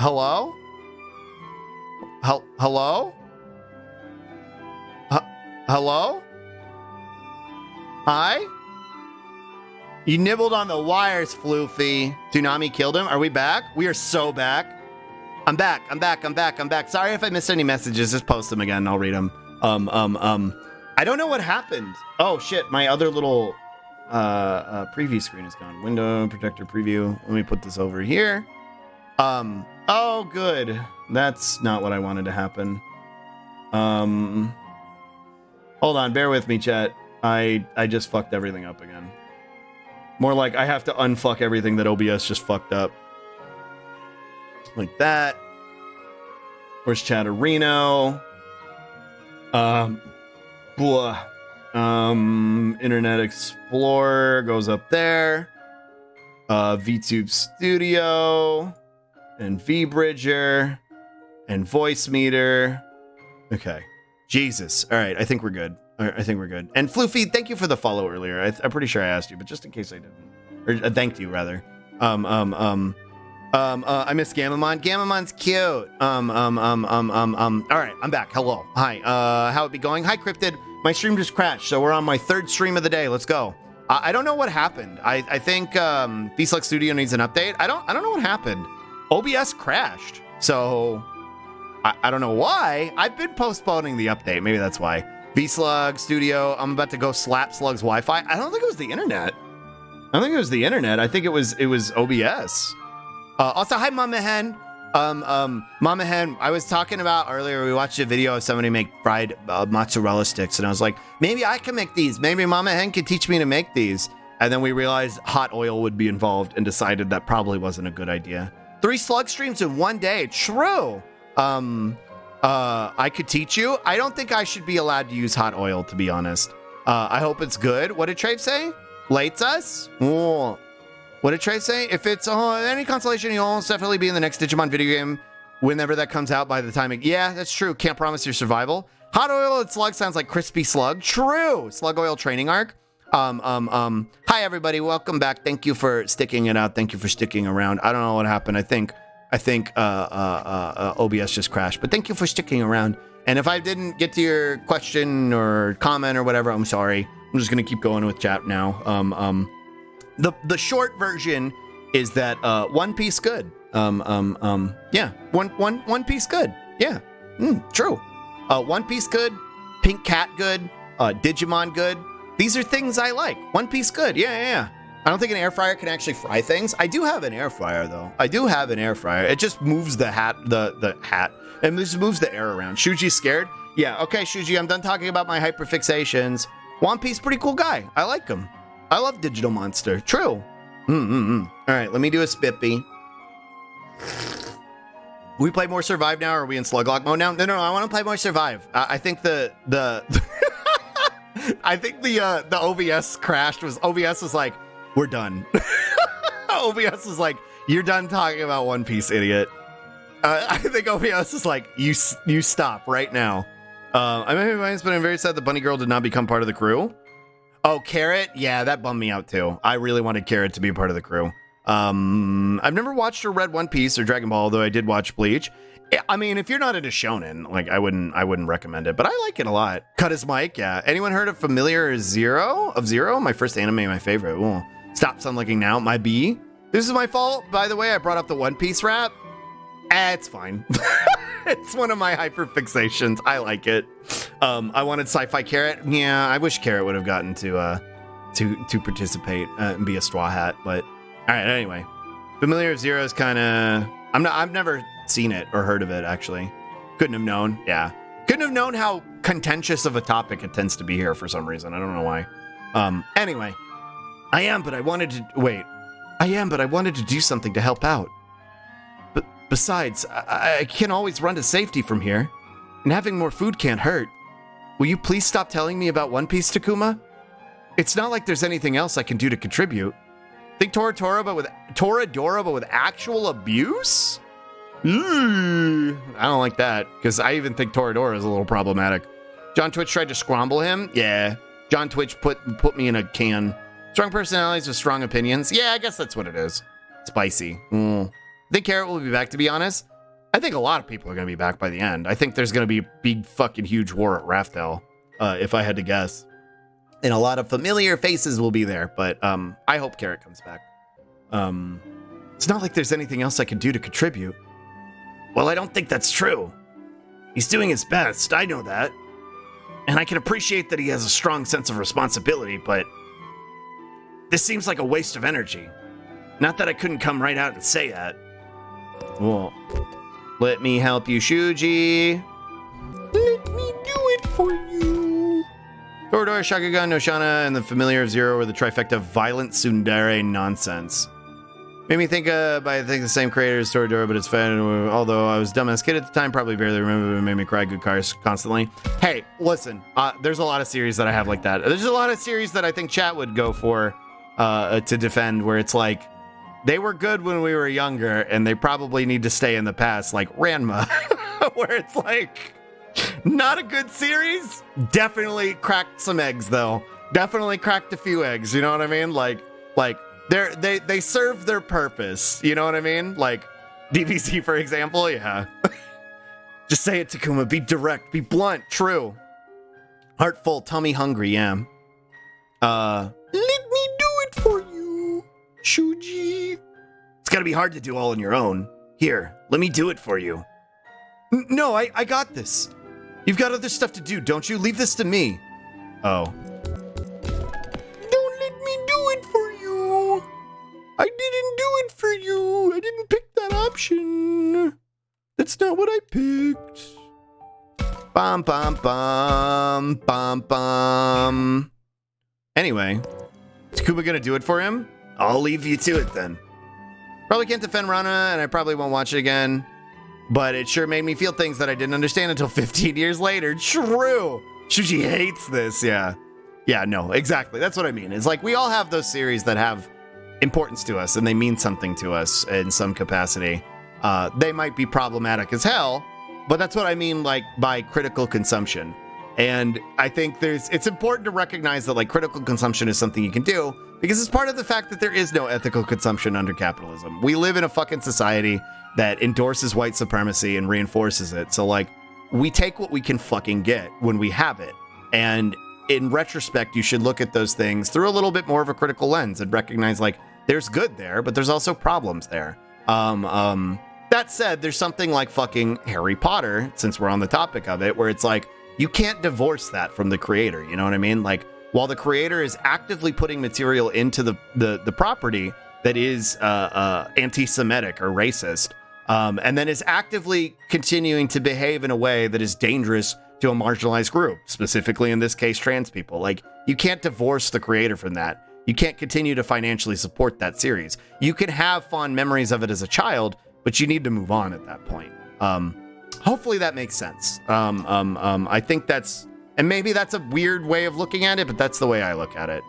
Hello? Hello? Hello? Hi? You nibbled on the wires, Floofy. Tsunami killed him. Are we back? We are so back. I'm back. Sorry if I missed any messages. Just post them again. I'll read them. I don't know what happened. Oh shit, my other little preview screen is gone. Window protector preview. Let me put this over here. Oh good. That's not what I wanted to happen. Hold on, bear with me, chat. I just fucked everything up again. More like I have to unfuck everything that OBS just fucked up. Like that. Where's Chatterino? Internet Explorer goes up there. VTube Studio. And VBridger. And Voice Meter. Okay. Jesus. All right, I think we're good. And Floofy, thank you for the follow earlier. I'm pretty sure I asked you, but just in case I didn't. Or thanked you, rather. I miss Gamamon. Gamamon's cute. All right, I'm back. Hello. Hi. How it be going? Hi, Cryptid. My stream just crashed, so we're on my third stream of the day. Let's go. I don't know what happened. I think VSlug Studio needs an update. I don't know what happened. OBS crashed, so I don't know why. I've been postponing the update. Maybe that's why. VSlug Studio. I'm about to go slap Slug's Wi-Fi. I don't think it was the internet. I think it was OBS. Also, hi, Mama Hen. Mama Hen, I was talking about earlier, we watched a video of somebody make fried mozzarella sticks, and I was like, maybe I can make these. Maybe Mama Hen could teach me to make these. And then we realized hot oil would be involved and decided that probably wasn't a good idea. 3 Slug streams in one day. True. I could teach you. I don't think I should be allowed to use hot oil, to be honest. I hope it's good. What did Trave say? Lates us? Oh. What did Trey say? If it's any consolation, you'll almost definitely be in the next Digimon video game whenever that comes out by the time. Yeah, that's true. Can't promise your survival. Hot oil and slug sounds like crispy slug. True. Slug oil training arc. Hi, everybody. Welcome back. Thank you for sticking it out. Thank you for sticking around. I don't know what happened. I think OBS just crashed, but thank you for sticking around. And if I didn't get to your question or comment or whatever, I'm sorry. I'm just going to keep going with chat now. The short version is that One Piece good. Yeah, One Piece good. Yeah, true. One Piece good, Pink Cat good, Digimon good. These are things I like. One Piece good. Yeah. I don't think an air fryer can actually fry things. I do have an air fryer though. It just moves the hat. It just moves the air around. Shuji's scared. Yeah. Okay, Shuji. I'm done talking about my hyperfixations. One Piece, pretty cool guy. I like him. I love Digital Monster. True. All right, let me do a Spippy. We play more Survive now, or are we in Sluglock mode now? No, I want to play more Survive. I think the OBS crashed. OBS was like, we're done. OBS was like, you're done talking about One Piece, idiot. I think OBS is like, you stop right now. I may be biased, but I'm very sad the bunny girl did not become part of the crew. Oh, Carrot? Yeah, that bummed me out too. I really wanted Carrot to be a part of the crew. I've never watched or read One Piece or Dragon Ball, though I did watch Bleach. I mean, if you're not into shonen, like I wouldn't recommend it, but I like it a lot. Cut his mic, yeah. Anyone heard of Familiar Zero? My first anime, my favorite. Ooh. Stop sunlooking now, my B. This is my fault, by the way. I brought up the One Piece rap. It's fine. It's one of my hyperfixations. I like it. I wanted Sci-Fi Carrot. Yeah, I wish Carrot would have gotten to participate and be a Straw Hat. But all right, anyway, Familiar Zero is kind of. I've never seen it or heard of it actually. Couldn't have known. Yeah, couldn't have known how contentious of a topic it tends to be here for some reason. I don't know why. Anyway, I am, but I wanted to do something to help out. Besides, I can always run to safety from here, and having more food can't hurt. Will you please stop telling me about One Piece, Takuma? It's not like there's anything else I can do to contribute. Think Toradora, but with actual abuse? I don't like that, because I even think Toradora is a little problematic. John Twitch tried to scrumble him? Yeah. John Twitch put me in a can. Strong personalities with strong opinions? Yeah, I guess that's what it is. Spicy. I think Carrot will be back, to be honest. I think a lot of people are going to be back by the end. I think there's going to be a big fucking huge war at Raftel, if I had to guess. And a lot of familiar faces will be there, but I hope Carrot comes back. It's not like there's anything else I can do to contribute. Well, I don't think that's true. He's doing his best, I know that. And I can appreciate that he has a strong sense of responsibility, but this seems like a waste of energy. Not that I couldn't come right out and say that. Well, let me help you, Shuji. Let me do it for you. Toradora, Shakugan, Noshana, and the familiar of Zero were the trifecta of violent tsundere nonsense. Made me think the same creator as Toradora, but it's fun. Although I was dumb as a kid at the time, probably barely remember, but it made me cry good cars constantly. Hey, listen, there's a lot of series that I have like that. There's a lot of series that I think chat would go for to defend, where it's like, they were good when we were younger, and they probably need to stay in the past, like Ranma, where it's like, not a good series. Definitely cracked some eggs, though. Definitely cracked a few eggs, you know what I mean? Like they serve their purpose, you know what I mean? Like DBZ, for example, yeah. Just say it, Takuma. Be direct, be blunt, true. Heartful, tummy hungry, yeah. Let me do it for you, Shuji. It's gotta be hard to do all on your own. Here, let me do it for you. No, I got this. You've got other stuff to do, don't you? Leave this to me. Oh. Don't let me do it for you. I didn't do it for you. I didn't pick that option. That's not what I picked. Bum, bum, bum, bum, bum. Anyway, is Takuma gonna do it for him? I'll leave you to it then. Probably can't defend Rana, and I probably won't watch it again. But it sure made me feel things that I didn't understand until 15 years later. True. Shuji hates this, yeah. Yeah, no, exactly. That's what I mean. It's like we all have those series that have importance to us, and they mean something to us in some capacity. They might be problematic as hell, but that's what I mean, like, by critical consumption. And I think it's important to recognize that, like, critical consumption is something you can do because it's part of the fact that there is no ethical consumption under capitalism. We live in a fucking society that endorses white supremacy and reinforces it. So, like, we take what we can fucking get when we have it. And in retrospect, you should look at those things through a little bit more of a critical lens and recognize, like, there's good there, but there's also problems there. That said, there's something like fucking Harry Potter, since we're on the topic of it, where it's like, you can't divorce that from the creator, you know what I mean? Like, while the creator is actively putting material into the property that is anti-Semitic or racist, and then is actively continuing to behave in a way that is dangerous to a marginalized group, specifically in this case, trans people. Like, you can't divorce the creator from that. You can't continue to financially support that series. You can have fond memories of it as a child, but you need to move on at that point. Hopefully that makes sense. I think that's, and maybe that's a weird way of looking at it, but that's the way I look at it.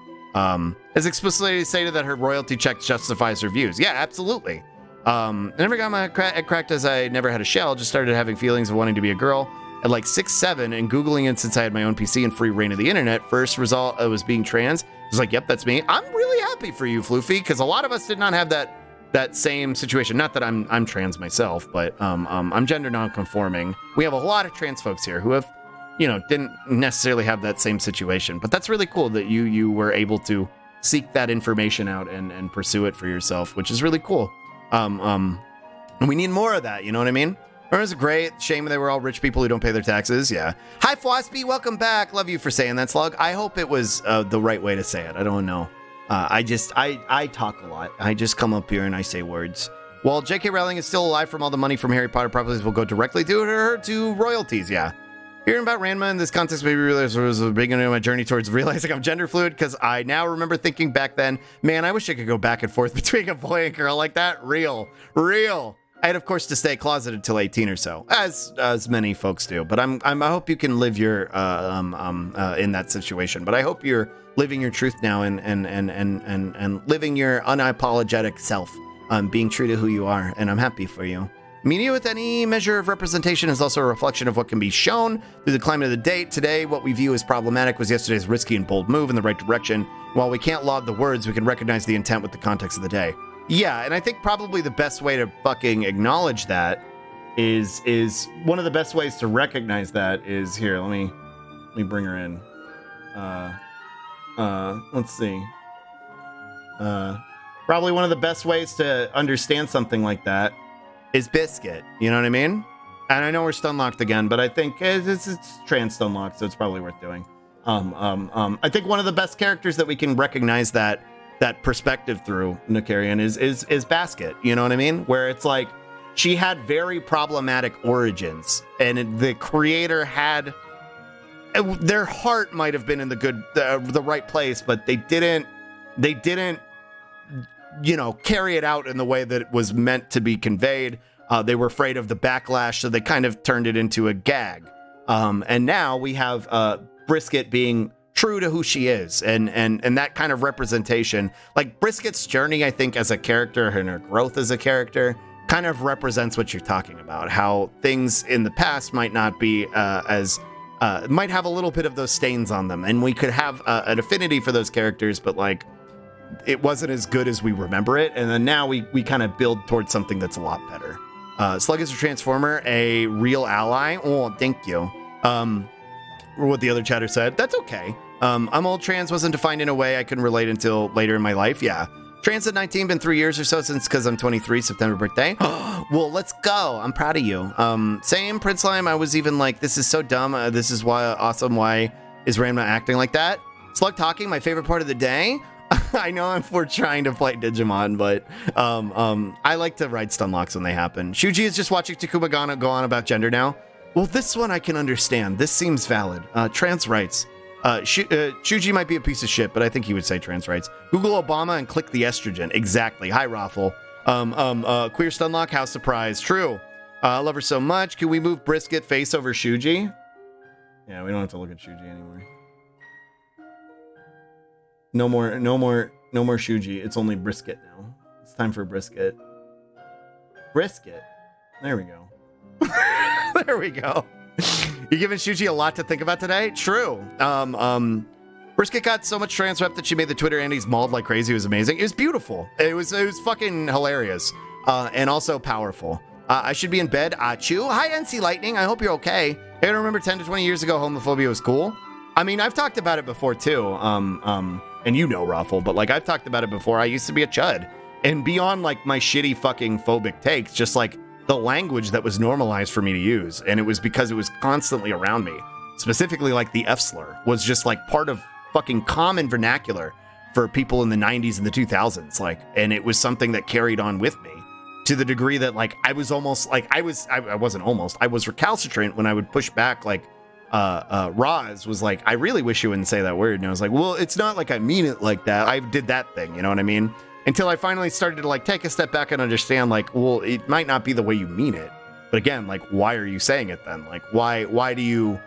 As explicitly stated that her royalty check justifies her views. Yeah, absolutely. I never got my head cracked as I never had a shell, just started having feelings of wanting to be a girl at like 6, 7, and Googling it since I had my own PC and free reign of the internet. First result was being trans. I was like, yep, that's me. I'm really happy for you, Floofy, because a lot of us did not have that same situation. Not that I'm trans myself, but I'm gender non-conforming. We have a lot of trans folks here who have, you know, didn't necessarily have that same situation. But that's really cool that you were able to seek that information out and pursue it for yourself, which is really cool. And we need more of that, you know what I mean? It was great. Shame they were all rich people who don't pay their taxes. Yeah. Hi, Fwasby. Welcome back. Love you for saying that, Slug. I hope it was the right way to say it. I don't know. I talk a lot. I just come up here and I say words. While J.K. Rowling is still alive, from all the money from Harry Potter properties will go directly to her to royalties. Yeah. Hearing about Ranma in this context made me realize it was a beginning of my journey towards realizing I'm gender fluid, because I now remember thinking back then, man, I wish I could go back and forth between a boy and girl like that. Real. I had, of course, to stay closeted until 18 or so, as many folks do. But I hope you can live your in that situation. But I hope you're living your truth now and living your unapologetic self, being true to who you are. And I'm happy for you. Media with any measure of representation is also a reflection of what can be shown through the climate of the day. Today, what we view as problematic was yesterday's risky and bold move in the right direction. While we can't laud the words, we can recognize the intent with the context of the day. Yeah, and I think probably the best way to fucking acknowledge that is one of the best ways to recognize that is here. Let me bring her in. Let's see. Probably one of the best ways to understand something like that is Biscuit. You know what I mean? And I know we're stun locked again, but I think it's trans stun locked, so it's probably worth doing. I think one of the best characters that we can recognize that perspective through, Nakarian, is Basket. You know what I mean? Where it's like she had very problematic origins, and the creator had their heart might have been in the right place, but they didn't carry it out in the way that it was meant to be conveyed. They were afraid of the backlash, so they kind of turned it into a gag. And now we have Brisket being true to who she is, and that kind of representation. Like Brisket's journey, I think, as a character and her growth as a character kind of represents what you're talking about. How things in the past might not be might have a little bit of those stains on them, and we could have an affinity for those characters, but like it wasn't as good as we remember it. And then now we kind of build towards something that's a lot better. Slug is a Transformer, a real ally. Oh, thank you. What the other chatter said. That's okay. I'm old. Trans wasn't defined in a way I couldn't relate until later in my life. Yeah. Trans at 19, been 3 years or so since, because I'm 23, September birthday. Well, let's go. I'm proud of you. Same, Prince Lime. I was even like, this is so dumb. This is why awesome. Why is Ranma acting like that? Slug talking, my favorite part of the day. I know we're trying to play Digimon, but I like to ride stun locks when they happen. Shuji is just watching Takuma go on about gender now. Well, this one I can understand. This seems valid. Trans rights. Shuji might be a piece of shit, but I think he would say trans rights. Google Obama and click the estrogen. Exactly. Hi, Raffle. Queer stunlock, how surprised. True. I love her so much. Can we move Brisket face over Shuji? Yeah, we don't have to look at Shuji anymore. No more Shuji. It's only Brisket now. It's time for Brisket. Brisket. There we go. There we go. You giving Shuji a lot to think about today? True. Brisket got so much trans rep that she made the Twitter Andes mauled like crazy. It was amazing. It was beautiful. It was fucking hilarious. And also powerful. I should be in bed. Achu. Hi, NC Lightning. I hope you're okay. I remember 10 to 20 years ago, homophobia was cool. I mean, I've talked about it before too. And you know, Raffle, but like I've talked about it before. I used to be a chud. And beyond like my shitty fucking phobic takes, just like the language that was normalized for me to use. And it was because it was constantly around me. Specifically, like the F slur was just like part of fucking common vernacular for people in the 90s and the 2000s. Like, and it was something that carried on with me to the degree that like I was almost like I was recalcitrant when I would push back. Like Roz was like, I really wish you wouldn't say that word. And I was like, well, it's not like I mean it like that. I did that thing, you know what I mean? Until I finally started to like take a step back and understand like, well, it might not be the way you mean it. But again, like, why are you saying it then? Like, why do you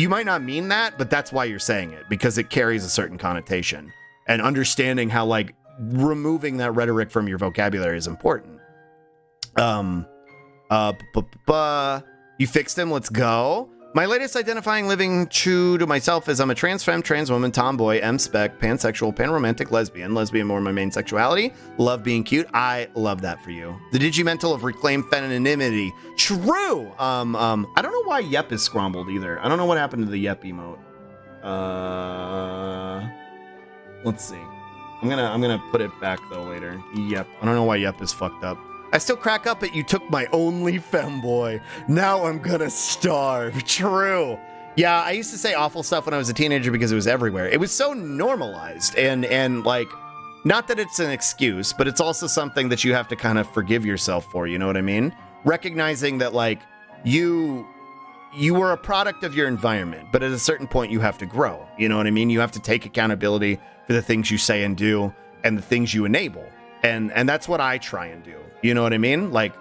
might not mean that, but that's why you're saying it, because it carries a certain connotation. And understanding how like removing that rhetoric from your vocabulary is important. You fixed him. Let's go. My latest identifying living true to myself is I'm a trans femme, trans woman, tomboy, M-spec, pansexual, panromantic, lesbian more my main sexuality. Love being cute. I love that for you. The digimental of reclaimed femininity. True. I don't know why Yep is scrambled either. I don't know what happened to the Yep emote. Let's see. I'm gonna put it back though later. Yep. I don't know why Yep is fucked up. I still crack up at you took my only femboy. Now I'm gonna starve. True. Yeah, I used to say awful stuff when I was a teenager because it was everywhere. It was so normalized and like, not that it's an excuse, but it's also something that you have to kind of forgive yourself for, you know what I mean? Recognizing that like you were a product of your environment, but at a certain point you have to grow, you know what I mean? You have to take accountability for the things you say and do and the things you enable. And that's what I try and do. You know what I mean? Like,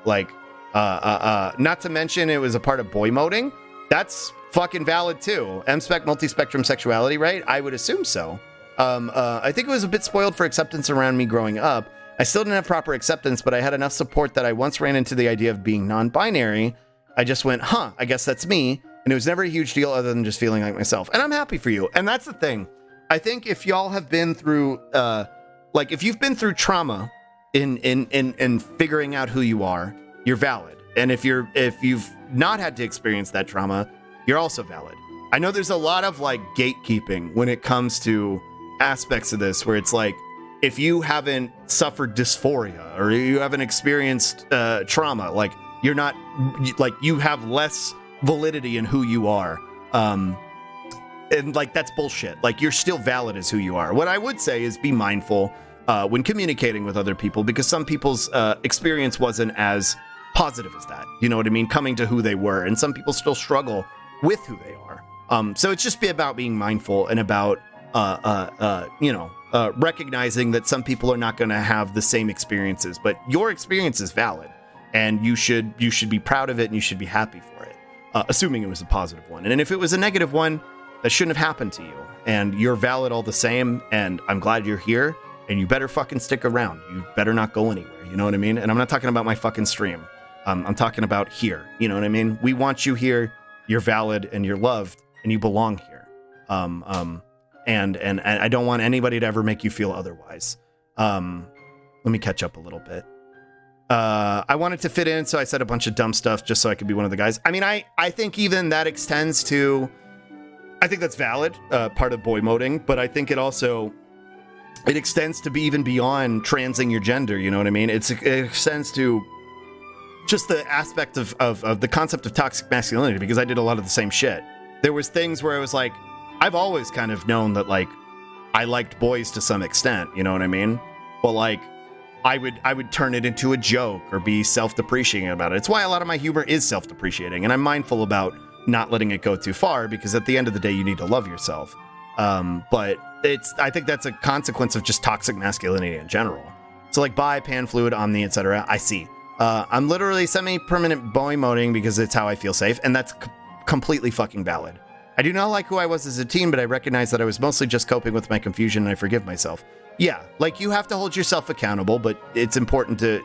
not to mention it was a part of boy moding. That's fucking valid too. M-spec, multi-spectrum sexuality, right? I would assume so. I think it was a bit spoiled for acceptance around me growing up. I still didn't have proper acceptance, but I had enough support that I once ran into the idea of being non-binary. I just went, I guess that's me. And it was never a huge deal other than just feeling like myself. And I'm happy for you. And that's the thing. I think if y'all have been through, if you've been through trauma in figuring out who you are, you're valid. And if you've not had to experience that trauma, you're also valid. I know there's a lot of like gatekeeping when it comes to aspects of this, where it's like, if you haven't suffered dysphoria or you haven't experienced trauma, like you're not, like you have less validity in who you are. And like, that's bullshit. Like, you're still valid as who you are. What I would say is be mindful when communicating with other people, because some people's experience wasn't as positive as that. You know what I mean? Coming to who they were. And some people still struggle with who they are. So it's just about being mindful and about, recognizing that some people are not going to have the same experiences, but your experience is valid, and you should be proud of it, and you should be happy for it, assuming it was a positive one. And if it was a negative one, that shouldn't have happened to you, and you're valid all the same, and I'm glad you're here, and you better fucking stick around. You better not go anywhere, you know what I mean? And I'm not talking about my fucking stream. I'm talking about here, you know what I mean? We want you here, you're valid, and you're loved, and you belong here. And I don't want anybody to ever make you feel otherwise. Let me catch up a little bit. I wanted to fit in, so I said a bunch of dumb stuff just so I could be one of the guys. I mean, I think even that extends to... I think that's valid, part of boy moding, but I think it extends to be even beyond transing your gender, you know what I mean? It extends to just the aspect of the concept of toxic masculinity, because I did a lot of the same shit. There was things where I was like, I've always kind of known that, like, I liked boys to some extent, you know what I mean? But, like, I would turn it into a joke or be self-depreciating about it. It's why a lot of my humor is self-depreciating, and I'm mindful about not letting it go too far, because at the end of the day, you need to love yourself. But I think that's a consequence of just toxic masculinity in general. So like bi, pan, fluid, omni, etc. I see. I'm literally semi-permanent boy moding because it's how I feel safe, and that's completely fucking valid. I do not like who I was as a teen, but I recognize that I was mostly just coping with my confusion, and I forgive myself. Yeah, like, you have to hold yourself accountable, but it's important to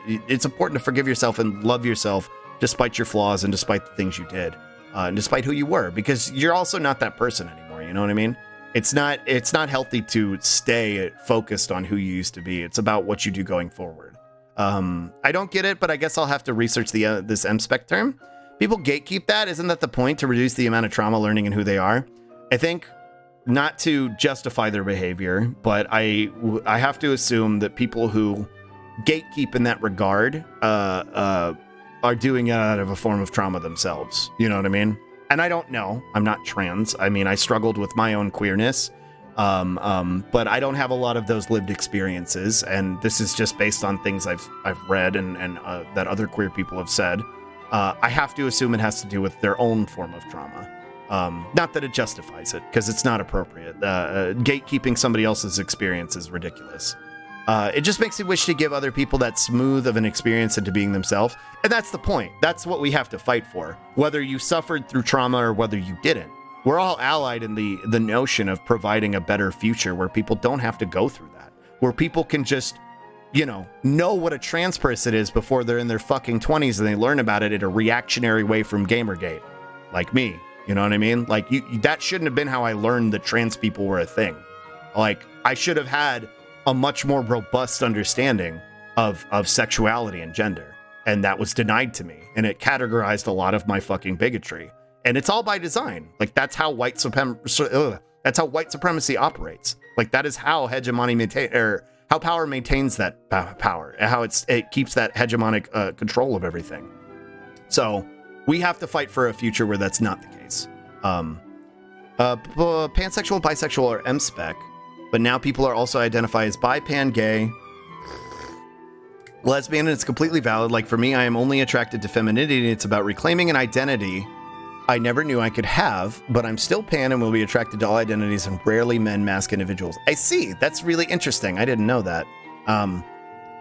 forgive yourself and love yourself despite your flaws and despite the things you did. And despite who you were, because you're also not that person anymore. You know what I mean? It's not healthy to stay focused on who you used to be. It's about what you do going forward. I don't get it, but I guess I'll have to research this M-spec term. People gatekeep that. Isn't that the point, to reduce the amount of trauma learning in who they are? I think not to justify their behavior, but I have to assume that people who gatekeep in that regard, are doing it out of a form of trauma themselves. You know what I mean? And I don't know. I'm not trans. I mean, I struggled with my own queerness. But I don't have a lot of those lived experiences. And this is just based on things I've read and that other queer people have said. I have to assume it has to do with their own form of trauma. Not that it justifies it, because it's not appropriate. Gatekeeping somebody else's experience is ridiculous. It just makes you wish to give other people that smooth of an experience into being themselves. And that's the point. That's what we have to fight for. Whether you suffered through trauma or whether you didn't. We're all allied in the notion of providing a better future where people don't have to go through that. Where people can just, know what a trans person is before they're in their fucking 20s and they learn about it in a reactionary way from Gamergate. Like me. You know what I mean? Like, that shouldn't have been how I learned that trans people were a thing. Like, I should have had a much more robust understanding of sexuality and gender. And that was denied to me. And it categorized a lot of my fucking bigotry. And it's all by design. Like, that's how white supremacy operates. Like, that is how hegemony how power maintains that power. How it keeps that hegemonic control of everything. So we have to fight for a future where that's not the case. Pansexual, bisexual, or M-spec. But now people are also identified as bi, pan, gay, lesbian, and it's completely valid. Like, for me, I am only attracted to femininity. It's about reclaiming an identity I never knew I could have, but I'm still pan and will be attracted to all identities and rarely men-mask individuals. I see. That's really interesting. I didn't know that.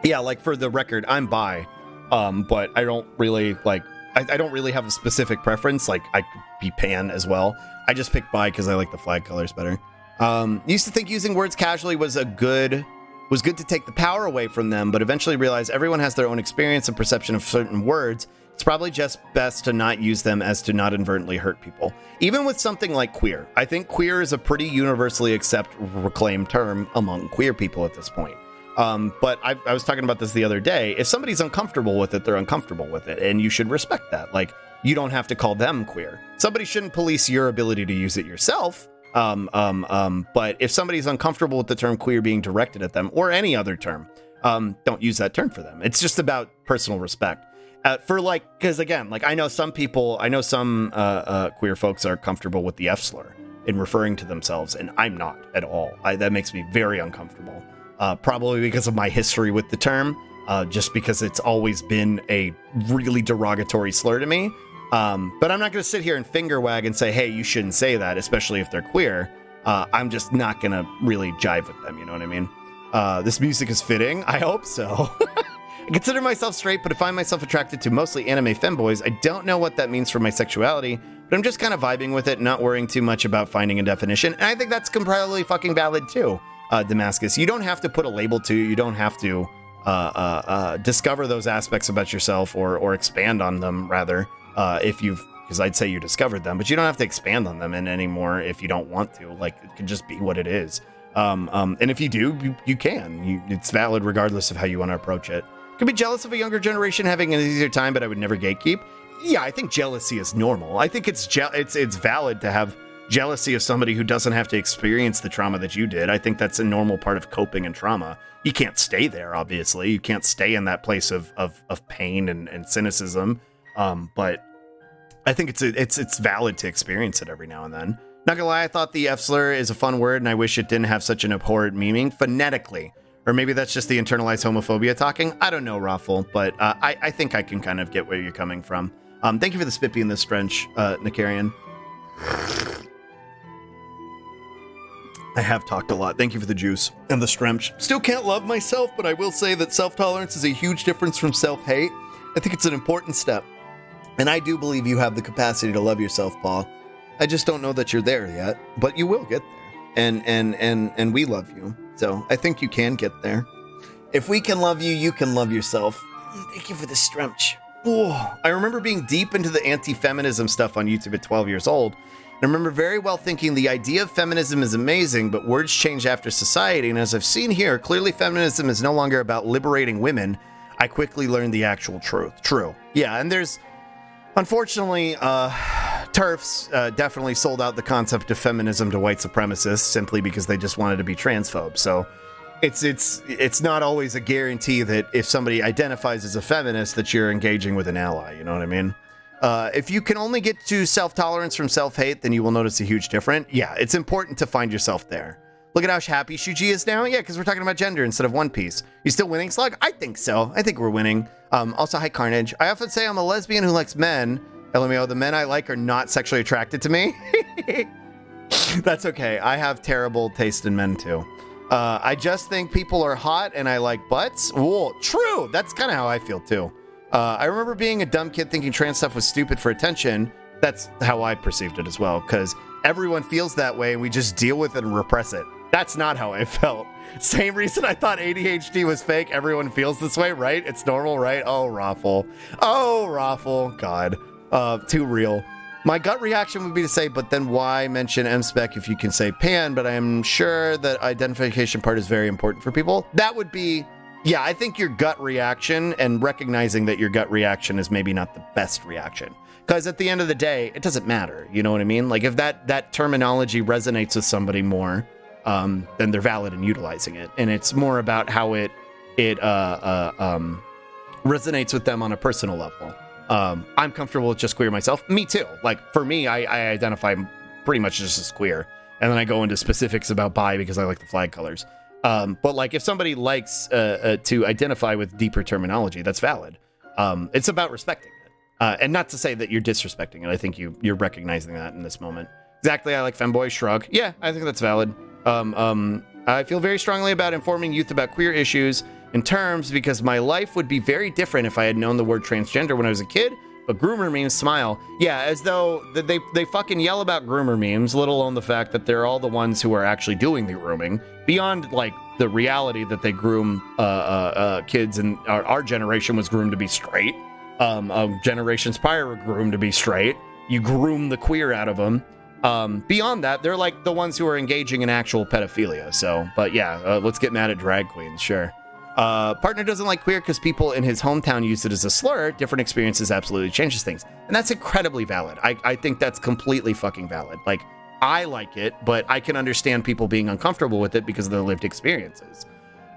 Yeah, like, for the record, I'm bi, but I don't really, I don't really have a specific preference. Like, I could be pan as well. I just picked bi because I like the flag colors better. Used to think using words casually was good to take the power away from them, but eventually realized everyone has their own experience and perception of certain words. It's probably just best to not use them as to not inadvertently hurt people. Even with something like queer, I think queer is a pretty universally reclaimed term among queer people at this point. But I was talking about this the other day. If somebody's uncomfortable with it, they're uncomfortable with it, and you should respect that. Like, you don't have to call them queer. Somebody shouldn't police your ability to use it yourself. But if somebody's uncomfortable with the term queer being directed at them, or any other term, don't use that term for them. It's just about personal respect. Because again, like, I know some queer folks are comfortable with the F slur in referring to themselves, and I'm not at all. That makes me very uncomfortable. Probably because of my history with the term, just because it's always been a really derogatory slur to me. But I'm not going to sit here and finger wag and say, hey, you shouldn't say that, especially if they're queer. I'm just not going to really jive with them, you know what I mean? This music is fitting. I hope so. I consider myself straight, but I find myself attracted to mostly anime femboys. I don't know what that means for my sexuality, but I'm just kind of vibing with it, not worrying too much about finding a definition. And I think that's completely fucking valid too, Damascus. You don't have to put a label to you. You don't have to discover those aspects about yourself or expand on them, rather, because I'd say you discovered them, but you don't have to expand on them anymore if you don't want to. Like, it can just be what it is. And if you do, you can. It's valid regardless of how you want to approach it. Could be jealous of a younger generation having an easier time, but I would never gatekeep. Yeah, I think jealousy is normal. I think it's valid to have jealousy of somebody who doesn't have to experience the trauma that you did. I think that's a normal part of coping and trauma. You can't stay there, obviously. You can't stay in that place of pain and cynicism. But I think it's valid to experience it every now and then. Not gonna lie, I thought the F slur is a fun word, and I wish it didn't have such an abhorrent meaning phonetically. Or maybe that's just the internalized homophobia talking. I don't know, Raffle, but I think I can kind of get where you're coming from. Thank you for the spippy and the strench, Nicarian. I have talked a lot. Thank you for the juice and the strench. Still can't love myself, but I will say that self-tolerance is a huge difference from self-hate. I think it's an important step. And I do believe you have the capacity to love yourself, Paul. I just don't know that you're there yet, but you will get there. And we love you. So I think you can get there. If we can love you, you can love yourself. Thank you for the stretch. Oh, I remember being deep into the anti-feminism stuff on YouTube at 12 years old. And I remember very well thinking the idea of feminism is amazing, but words change after society. And as I've seen here, clearly feminism is no longer about liberating women. I quickly learned the actual truth. True. Yeah, and there's, unfortunately, TERFs definitely sold out the concept of feminism to white supremacists simply because they just wanted to be transphobes. So it's not always a guarantee that if somebody identifies as a feminist that you're engaging with an ally, you know what I mean? If you can only get to self-tolerance from self-hate, then you will notice a huge difference. Yeah, it's important to find yourself there. Look at how happy Shuji is now. Yeah, because we're talking about gender instead of One Piece. You still winning, Slug? I think so. I think we're winning. Also, hi, Carnage. I often say I'm a lesbian who likes men. LMAO, the men I like are not sexually attracted to me. That's okay. I have terrible taste in men, too. I just think people are hot and I like butts. Whoa, true. That's kind of how I feel, too. I remember being a dumb kid thinking trans stuff was stupid for attention. That's how I perceived it as well, because everyone feels that way and we just deal with it and repress it. That's not how I felt. Same reason I thought ADHD was fake. Everyone feels this way, right? It's normal, right? Oh, Raffle. Oh, Raffle. God. Too real. My gut reaction would be to say, but then why mention M-Spec if you can say pan? But I am sure that identification part is very important for people. That would be, yeah, I think your gut reaction and recognizing that your gut reaction is maybe not the best reaction. Because at the end of the day, it doesn't matter. You know what I mean? Like if that terminology resonates with somebody more, then they're valid in utilizing it. And it's more about how it resonates with them on a personal level. I'm comfortable with just queer myself. Me too. Like for me, I identify pretty much just as queer. And then I go into specifics about bi because I like the flag colors. But like if somebody likes to identify with deeper terminology, that's valid. It's about respecting it. And not to say that you're disrespecting it. I think you're recognizing that in this moment. Exactly. I like femboy shrug. Yeah, I think that's valid. I feel very strongly about informing youth about queer issues in terms because my life would be very different if I had known the word transgender when I was a kid. But groomer memes smile. Yeah, as though they fucking yell about groomer memes, let alone the fact that they're all the ones who are actually doing the grooming. Beyond like the reality that they groom kids, and our generation was groomed to be straight. Generations prior were groomed to be straight. You groom the queer out of them. Beyond that, they're like the ones who are engaging in actual pedophilia. So, but yeah, let's get mad at drag queens, sure. Partner doesn't like queer because people in his hometown use it as a slur. Different experiences absolutely changes things. And that's incredibly valid. I think that's completely fucking valid. Like, I like it, but I can understand people being uncomfortable with it because of their lived experiences.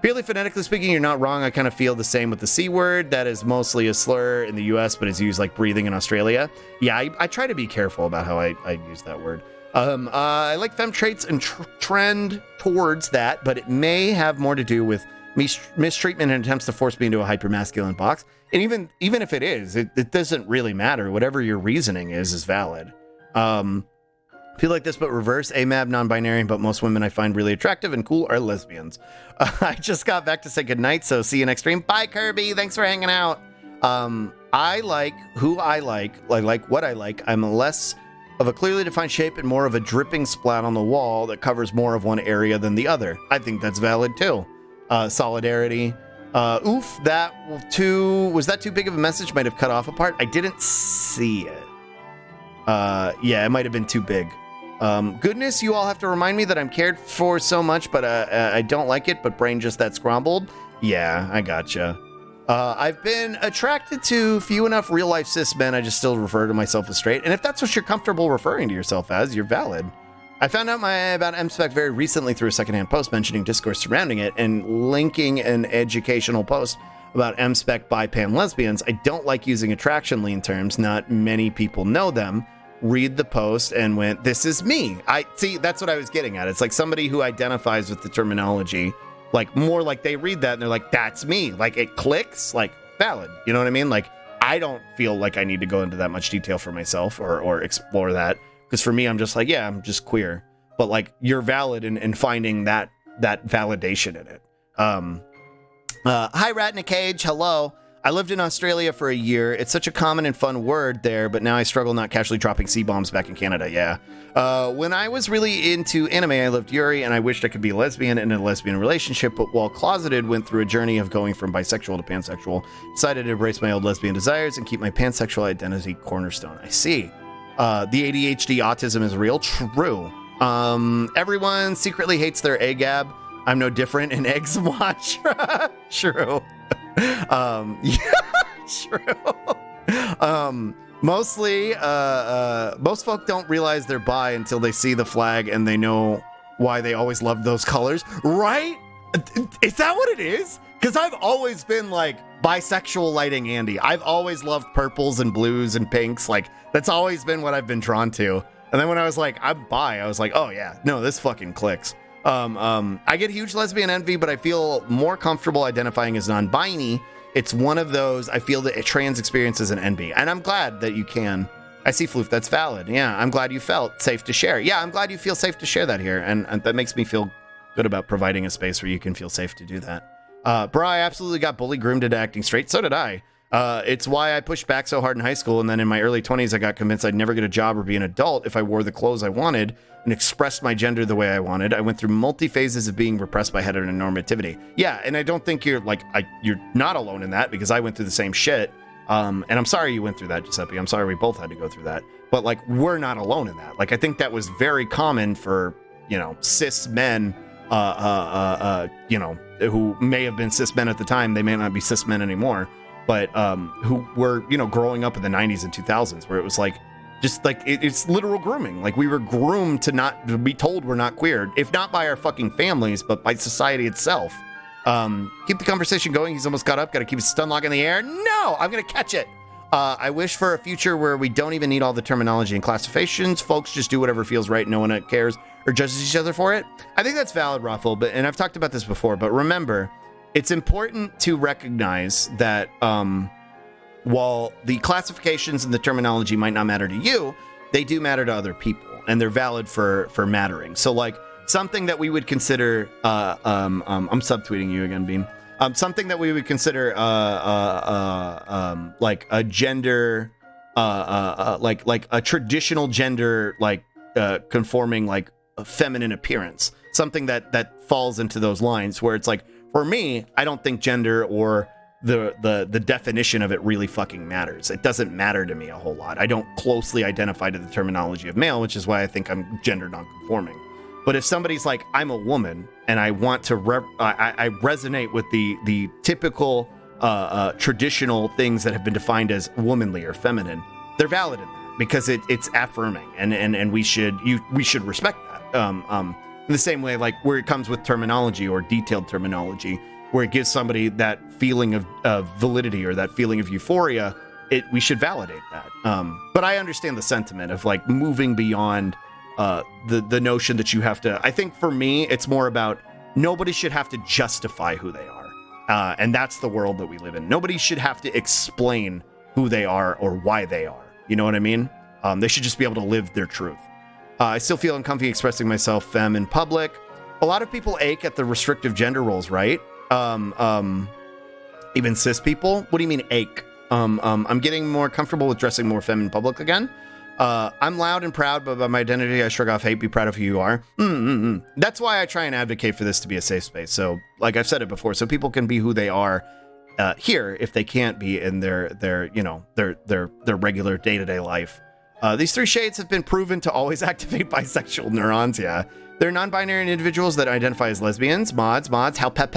Purely phonetically speaking, you're not wrong. I kind of feel the same with the C word. That is mostly a slur in the US, but is used like breathing in Australia. Yeah, I try to be careful about how I use that word. I like femme traits and trend towards that, but it may have more to do with mistreatment and attempts to force me into a hypermasculine box. And even if it is, it doesn't really matter. Whatever your reasoning is valid. Feel like this, but reverse. AMAB, non-binary, but most women I find really attractive and cool are lesbians. I just got back to say goodnight, so see you next stream. Bye, Kirby. Thanks for hanging out. I like who I like what I like. I'm less of a clearly defined shape and more of a dripping splat on the wall that covers more of one area than the other. I think that's valid, too. Solidarity. Oof, was that too big of a message? Might have cut off a part. I didn't see it. Yeah, it might have been too big. Goodness, you all have to remind me that I'm cared for so much, but I don't like it, but brain just that scrambled. Yeah, I gotcha. I've been attracted to few enough real-life cis men, I just still refer to myself as straight, and if that's what you're comfortable referring to yourself as, you're valid. I found out about MSpec very recently through a secondhand post mentioning discourse surrounding it and linking an educational post about MSpec bi pan lesbians. I don't like using attraction lean terms, not many people know them. Read the post and went, this is me. I see, that's what I was getting at. It's like somebody who identifies with the terminology, like more like they read that and they're like, that's me. Like it clicks, like valid. You know what I mean? Like I don't feel like I need to go into that much detail for myself or explore that. Because for me, I'm just like, yeah, I'm just queer. But like you're valid in finding that validation in it. Hi, Rat in a Cage. Hello. I lived in Australia for a year. It's such a common and fun word there, but now I struggle not casually dropping C-bombs back in Canada, yeah. When I was really into anime, I loved Yuri, and I wished I could be a lesbian in a lesbian relationship, but while closeted, went through a journey of going from bisexual to pansexual, decided to embrace my old lesbian desires and keep my pansexual identity cornerstone. I see. The ADHD autism is real? True. Everyone secretly hates their AGAB. I'm no different in Eggs Watch. True. Yeah, true. Mostly, most folk don't realize they're bi until they see the flag and they know why they always loved those colors, right? Is that what it is? Because I've always been like bisexual lighting Andy. I've always loved purples and blues and pinks. Like that's always been what I've been drawn to. And then when I was like, I'm bi, I was like, oh yeah, no, this fucking clicks. I get huge lesbian envy, but I feel more comfortable identifying as non-binary. It's one of those, I feel that a trans experience is an envy, and I'm glad that you can. I see, Floof, that's valid. Yeah, I'm glad you felt safe to share. Yeah, I'm glad you feel safe to share that here, and that makes me feel good about providing a space where you can feel safe to do that. Bro, I absolutely got bully groomed into acting straight. So did I. It's why I pushed back so hard in high school, and then in my early 20s, I got convinced I'd never get a job or be an adult if I wore the clothes I wanted and expressed my gender the way I wanted. I went through multi phases of being repressed by heteronormativity. Yeah, and I don't think you're not alone in that, because I went through the same shit. And I'm sorry you went through that, Giuseppe. I'm sorry we both had to go through that. But like, we're not alone in that. Like, I think that was very common for, cis men, who may have been cis men at the time. They may not be cis men anymore, but who were, growing up in the 90s and 2000s, where it was like, just like it's literal grooming. Like we were groomed to be told we're not queer, if not by our fucking families, but by society itself. Keep the conversation going. He's almost got up. Got to keep his stun lock in the air. No, I'm going to catch it. I wish for a future where we don't even need all the terminology and classifications. Folks just do whatever feels right. No one cares or judges each other for it. I think that's valid, Raffle. And I've talked about this before, but remember, it's important to recognize that, while the classifications and the terminology might not matter to you, they do matter to other people, and they're valid for mattering. So like something that we would consider, I'm subtweeting you again, Bean. Something that we would consider like a gender, like a traditional gender, like conforming, like a feminine appearance. Something that falls into those lines where it's like, for me, I don't think gender or the definition of it really fucking matters. It doesn't matter to me a whole lot. I don't closely identify to the terminology of male, which is why I think I'm gender nonconforming. But if somebody's like, I'm a woman and I want to, I resonate with the typical traditional things that have been defined as womanly or feminine, they're valid in that because it's affirming, and we should respect that. In the same way, like where it comes with terminology or detailed terminology, where it gives somebody that feeling of validity or that feeling of euphoria, we should validate that. But I understand the sentiment of like moving beyond the notion that you have to. I think for me, it's more about nobody should have to justify who they are. And that's the world that we live in. Nobody should have to explain who they are or why they are. You know what I mean? They should just be able to live their truth. I still feel uncomfy expressing myself femme in public. A lot of people ache at the restrictive gender roles, right? Even cis people. What do you mean ache? I'm getting more comfortable with dressing more femme in public again. I'm loud and proud, but by my identity, I shrug off hate. Be proud of who you are. That's why I try and advocate for this to be a safe space. So, like I've said it before, so people can be who they are here if they can't be in their regular day-to-day life. These three shades have been proven to always activate bisexual neurons. Yeah, they're non-binary individuals that identify as lesbians. Mods. How pep.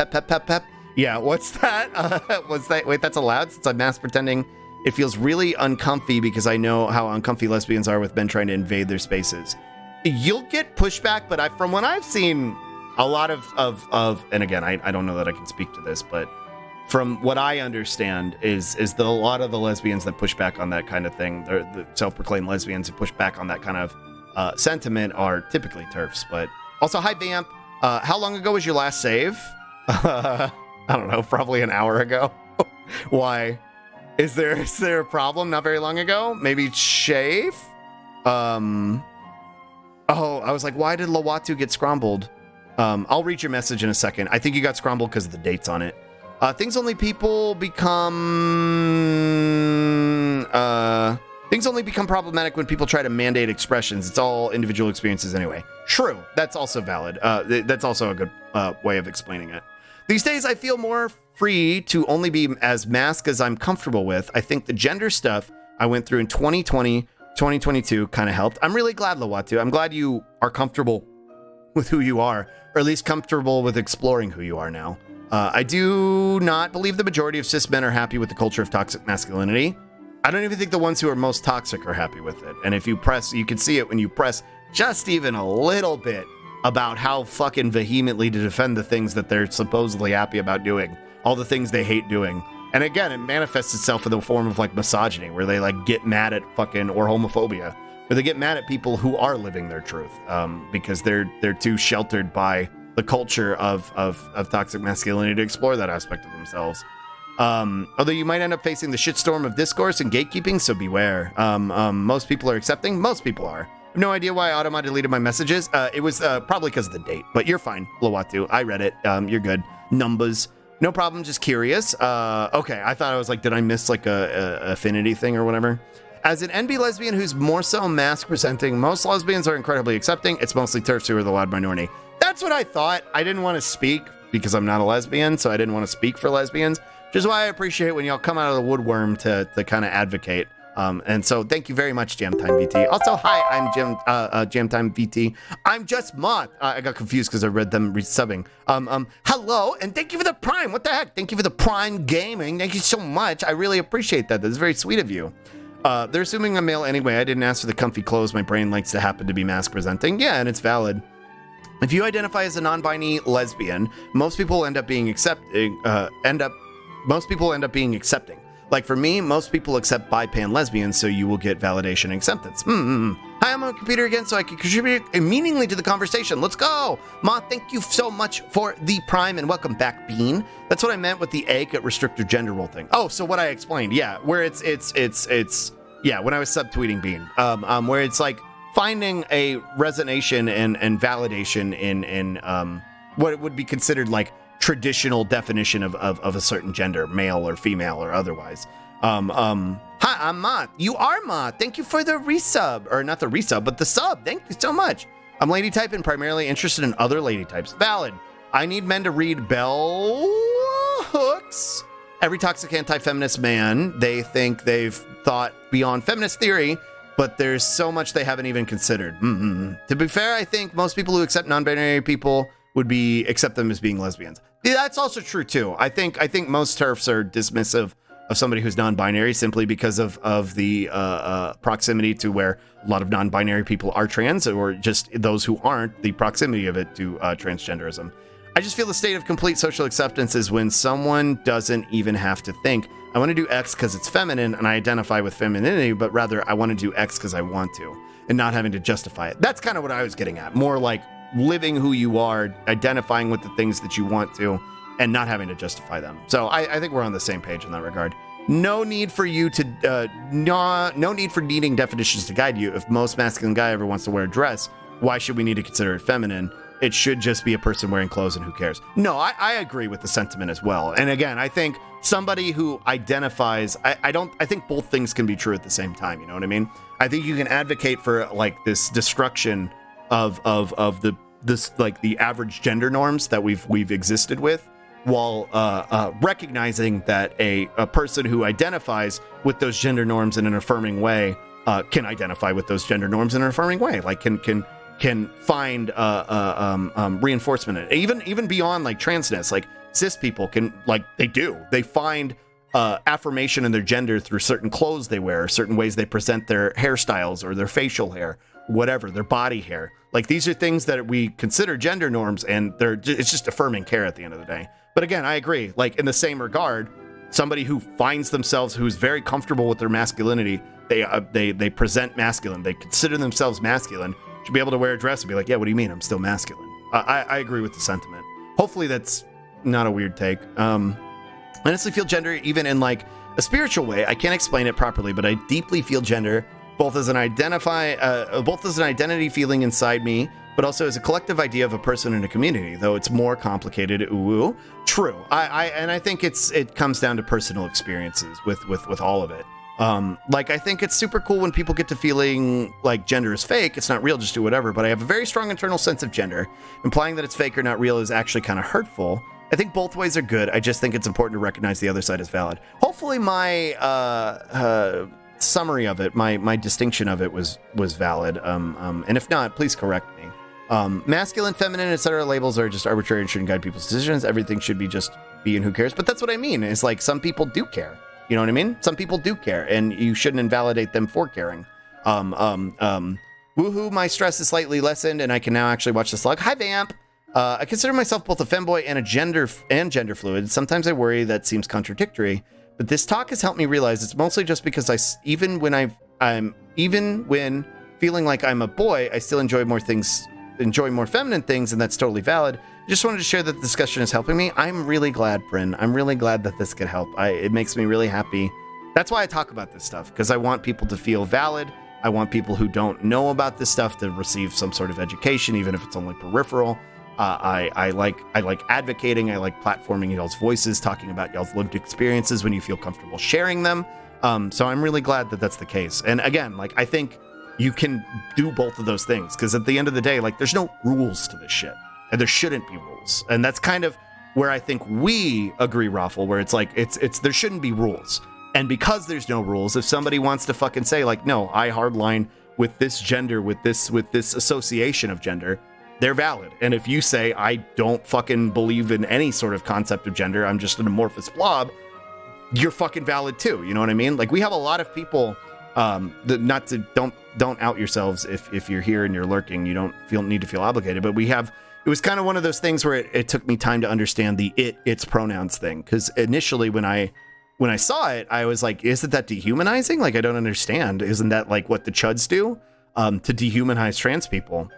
Yeah, what's that? What's that? Wait, that's allowed since I'm mass pretending. It feels really uncomfy because I know how uncomfy lesbians are with men trying to invade their spaces. You'll get pushback, but from what I've seen, a lot of and again, I don't know that I can speak to this, but from what I understand is that a lot of the lesbians that push back on that kind of thing, the self-proclaimed lesbians who push back on that kind of sentiment are typically TERFs. But also, hi Vamp. How long ago was your last save? I don't know, probably an hour ago. Why? Is there a problem? Not very long ago? Maybe shave? Oh, I was like, why did Lawatu get scrambled? I'll read your message in a second. I think you got scrambled because of the dates on it. Things only become problematic when people try to mandate expressions. It's all individual experiences anyway. True. That's also valid. That's also a good way of explaining it. These days, I feel more free to only be as masked as I'm comfortable with. I think the gender stuff I went through in 2020, 2022 kind of helped. I'm really glad, Lawatu. I'm glad you are comfortable with who you are, or at least comfortable with exploring who you are now. I do not believe the majority of cis men are happy with the culture of toxic masculinity. I don't even think the ones who are most toxic are happy with it. And if you press, you can see it when you press just even a little bit about how fucking vehemently to defend the things that they're supposedly happy about doing, all the things they hate doing. And again, it manifests itself in the form of like misogyny, where they like get mad at fucking, or homophobia, where they get mad at people who are living their truth, because they're too sheltered by the culture of toxic masculinity to explore that aspect of themselves. Although you might end up facing the shitstorm of discourse and gatekeeping, so beware. Most people are accepting. Most people are. I have no idea why Automa deleted my messages. It was probably because of the date, but you're fine, Lawatu. I read it. You're good. Numbers. No problem, just curious. Okay, I thought I was like, did I miss like a affinity thing or whatever? As an NB lesbian who's more so mask presenting, most lesbians are incredibly accepting. It's mostly TERFs who are the loud minority. That's what I thought. I didn't want to speak because I'm not a lesbian, so I didn't want to speak for lesbians, which is why I appreciate when y'all come out of the woodworm to kind of advocate. And so thank you very much, Jamtime VT. Also, hi, I'm Jamtime VT. I'm just Moth. I got confused because I read them resubbing. Hello, and thank you for the Prime. What the heck? Thank you for the Prime Gaming. Thank you so much. I really appreciate that. That's very sweet of you. They're assuming I'm male anyway. I didn't ask for the comfy clothes. My brain likes to happen to be mask presenting. Yeah, and it's valid. If you identify as a non-binary lesbian, most people end up being accepting. Most people end up being accepting. Like for me, most people accept bi-pan lesbians, so you will get validation and acceptance. Hi, I'm on a computer again, so I can contribute meaningfully to the conversation. Let's go. Ma, thank you so much for the Prime, and welcome back, Bean. That's what I meant with the ache at restricted gender role thing. Oh, so what I explained, yeah, where it's yeah, when I was subtweeting Bean, where it's like finding a resonation and validation in what would be considered like traditional definition of a certain gender, male or female or otherwise. Hi, I'm Ma. You are Ma. Thank you for the resub, or not the resub, but the sub. Thank you so much. I'm lady type and primarily interested in other lady types. Valid. I need men to read bell hooks. Every toxic anti-feminist man, they think they've thought beyond feminist theory but there's so much they haven't even considered. To be fair, I think most people who accept non-binary people would accept them as being lesbians. Yeah, that's also true too. I think most TERFs are dismissive of somebody who's non-binary simply because of the proximity to where a lot of non-binary people are trans, or just those who aren't, the proximity of it to transgenderism. I just feel the state of complete social acceptance is when someone doesn't even have to think, I want to do X because it's feminine and I identify with femininity, but rather I want to do X because I want to, and not having to justify it. That's kind of what I was getting at. More like living who you are, identifying with the things that you want to, and not having to justify them. So I think we're on the same page in that regard. No need for you to, no need for needing definitions to guide you. If most masculine guy ever wants to wear a dress, why should we need to consider it feminine? It should just be a person wearing clothes, and who cares? No, I agree with the sentiment as well. And again, I think somebody who identifies, I think both things can be true at the same time. You know what I mean? I think you can advocate for like this destruction of the average gender norms that we've existed with, while recognizing that a person who identifies with those gender norms in an affirming way can identify with those gender norms in an affirming way. Like can find reinforcement, even beyond like transness. Like cis people can, like they find affirmation in their gender through certain clothes they wear, certain ways they present their hairstyles or their facial hair, whatever, their body hair. Like these are things that we consider gender norms, and it's just affirming care at the end of the day. But again, I agree, like in the same regard, somebody who finds themselves, who's very comfortable with their masculinity, they present masculine, they consider themselves masculine, should be able to wear a dress and be like, yeah, what do you mean? I'm still masculine. I agree with the sentiment. Hopefully that's not a weird take. Honestly feel gender even in like a spiritual way. I can't explain it properly, but I deeply feel gender both as an identity feeling inside me, but also as a collective idea of a person in a community, though it's more complicated. Ooh, true. I think it comes down to personal experiences with all of it. Like, I think it's super cool when people get to feeling like gender is fake. It's not real, just do whatever. But I have a very strong internal sense of gender. Implying that it's fake or not real is actually kind of hurtful. I think both ways are good. I just think it's important to recognize the other side as valid. Hopefully my summary of it, my distinction of it was valid. And if not, please correct me. Masculine, feminine, etc. labels are just arbitrary and shouldn't guide people's decisions. Everything should be just be and who cares. But that's what I mean. It's like some people do care. You know what I mean? Some people do care, and you shouldn't invalidate them for caring. Woohoo, my stress is slightly lessened, and I can now actually watch the slug. Hi, Vamp. I consider myself both a femboy and gender fluid. Sometimes I worry that seems contradictory, but this talk has helped me realize it's mostly just because even when feeling like I'm a boy, I still enjoy more feminine things, and that's totally valid. Just wanted to share that the discussion is helping me. I'm really glad, Bryn. I'm really glad that this could help. It makes me really happy. That's why I talk about this stuff, because I want people to feel valid. I want people who don't know about this stuff to receive some sort of education, even if it's only peripheral. I like advocating. I like platforming y'all's voices, talking about y'all's lived experiences when you feel comfortable sharing them. So I'm really glad that that's the case. And again, like, I think you can do both of those things, because at the end of the day, like, there's no rules to this shit. And there shouldn't be rules. And that's kind of where I think we agree, Raffle, where it's like, it's there shouldn't be rules. And because there's no rules, if somebody wants to fucking say like, no, I hardline with this gender, with this association of gender, they're valid. And if you say, I don't fucking believe in any sort of concept of gender, I'm just an amorphous blob, you're fucking valid too. You know what I mean? Like, we have a lot of people, don't out yourselves if you're here and you're lurking, you don't need to feel obligated, but it was kind of one of those things where it took me time to understand the its pronouns thing. Because initially when I saw it, I was like, isn't that dehumanizing? Like, I don't understand. Isn't that like what the chuds do to dehumanize trans people?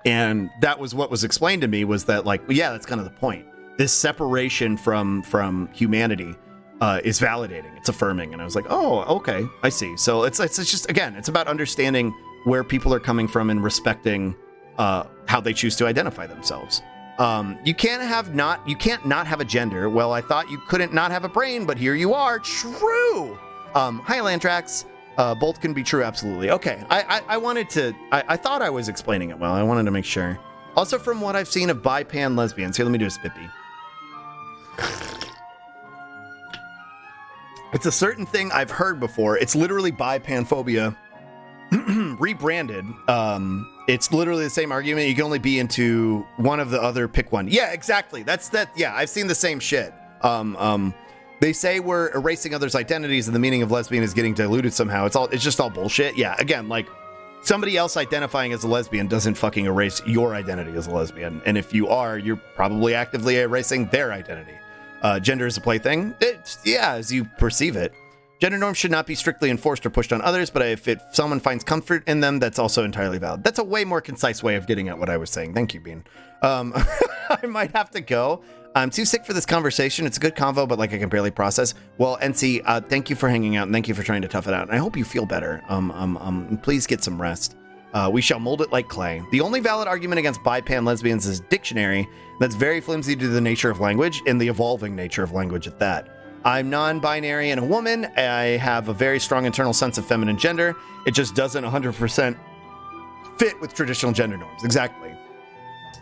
And that was what was explained to me, was that like, yeah, that's kind of the point. This separation from humanity is validating. It's affirming. And I was like, oh, okay, I see. So it's just, again, it's about understanding where people are coming from and respecting how they choose to identify themselves. You can't not have a gender. Well, I thought you couldn't not have a brain, but here you are. True. Hi, Landrax. Both can be true, absolutely. Okay, I thought I was explaining it well. I wanted to make sure. Also, from what I've seen of bi-pan lesbians, here, let me do a spippy. It's a certain thing I've heard before. It's literally bi-panphobia rebranded, it's literally the same argument. You can only be into one of the other, pick one. Yeah, exactly. That's that. Yeah, I've seen the same shit. They say we're erasing others' identities and the meaning of lesbian is getting diluted somehow. It's just all bullshit. Yeah, again, like somebody else identifying as a lesbian doesn't fucking erase your identity as a lesbian. And if you are, you're probably actively erasing their identity. Gender is a plaything. As you perceive it. Gender norms should not be strictly enforced or pushed on others, but if someone finds comfort in them, that's also entirely valid. That's a way more concise way of getting at what I was saying. Thank you, Bean. I might have to go. I'm too sick for this conversation. It's a good convo, but like I can barely process. Well, NC, thank you for hanging out and thank you for trying to tough it out. And I hope you feel better. Please get some rest. We shall mold it like clay. The only valid argument against bi-pan lesbians is dictionary. That's very flimsy due to the nature of language and the evolving nature of language at that. I'm non-binary and a woman. I have a very strong internal sense of feminine gender. It just doesn't 100% fit with traditional gender norms. Exactly.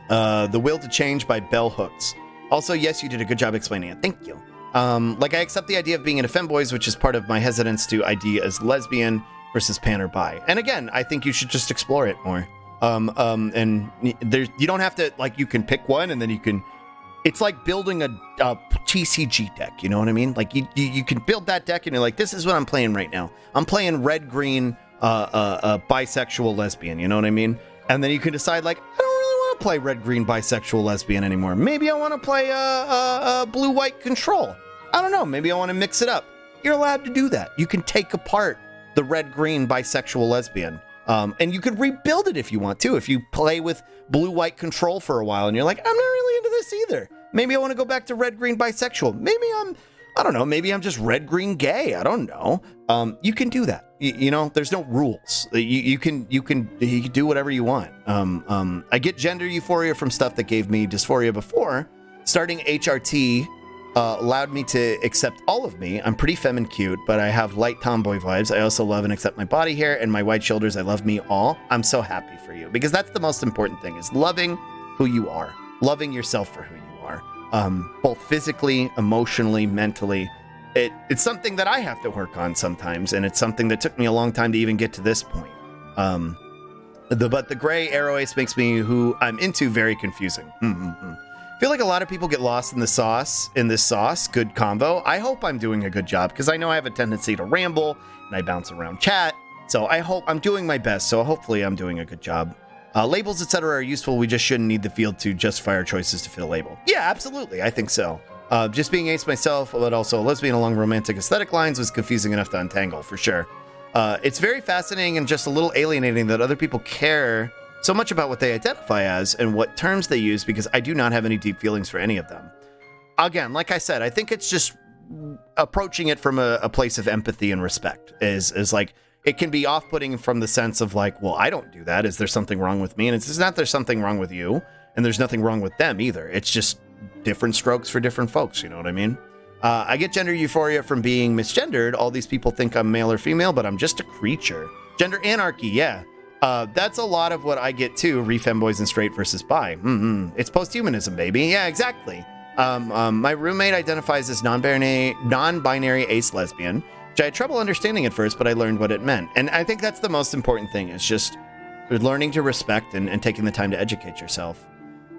The Will to Change by Bell Hooks. Also, yes, you did a good job explaining it. Thank you. Like, I accept the idea of being into femboys, which is part of my hesitance to ID as lesbian versus pan or bi. And again, I think you should just explore it more. And you don't have to, like, you can pick one and then you can... It's like building a TCG deck, you know what I mean? Like, you can build that deck and you're like, this is what I'm playing right now. I'm playing red-green bisexual lesbian, you know what I mean? And then you can decide, like, I don't really want to play red-green bisexual lesbian anymore. Maybe I want to play blue-white control. I don't know. Maybe I want to mix it up. You're allowed to do that. You can take apart the red-green bisexual lesbian. And you could rebuild it if you want to. If you play with blue-white control for a while and you're like, I'm not really into this either. Maybe I want to go back to red-green bisexual. Maybe I don't know. Maybe I'm just red-green gay. I don't know. You can do that. You know, there's no rules. You can do whatever you want. I get gender euphoria from stuff that gave me dysphoria before. Starting HRT allowed me to accept all of me. I'm pretty femme and cute, but I have light tomboy vibes. I also love and accept my body hair and my wide shoulders. I love me all. I'm so happy for you because that's the most important thing is loving who you are, loving yourself for who you are, both physically, emotionally, mentally. It's something that I have to work on sometimes, and it's something that took me a long time to even get to this point. But the gray arrow ace makes me who I'm into very confusing. I feel like a lot of people get lost in this sauce. Good combo. I hope I'm doing a good job because I know I have a tendency to ramble and I bounce around chat. So I hope I'm doing my best. So hopefully I'm doing a good job. Labels, etc. are useful. We just shouldn't need the field to justify our choices to fit a label. Yeah, absolutely. I think so. Just being ace myself, but also a lesbian along romantic aesthetic lines was confusing enough to untangle for sure. It's very fascinating and just a little alienating that other people care so much about what they identify as and what terms they use because I do not have any deep feelings for any of them. Again, like I said, I think it's just approaching it from a place of empathy and respect is like, it can be off-putting from the sense of like, well, I don't do that. Is there something wrong with me? And it's not there's something wrong with you and there's nothing wrong with them either. It's just different strokes for different folks. You know what I mean? I get gender euphoria from being misgendered. All these people think I'm male or female, but I'm just a creature. Gender anarchy. Yeah. That's a lot of what I get too. Femboys and straight versus bi. It's posthumanism, baby. Yeah, exactly. My roommate identifies as non-binary ace lesbian, which I had trouble understanding at first, but I learned what it meant. And I think that's the most important thing. It's just learning to respect and taking the time to educate yourself.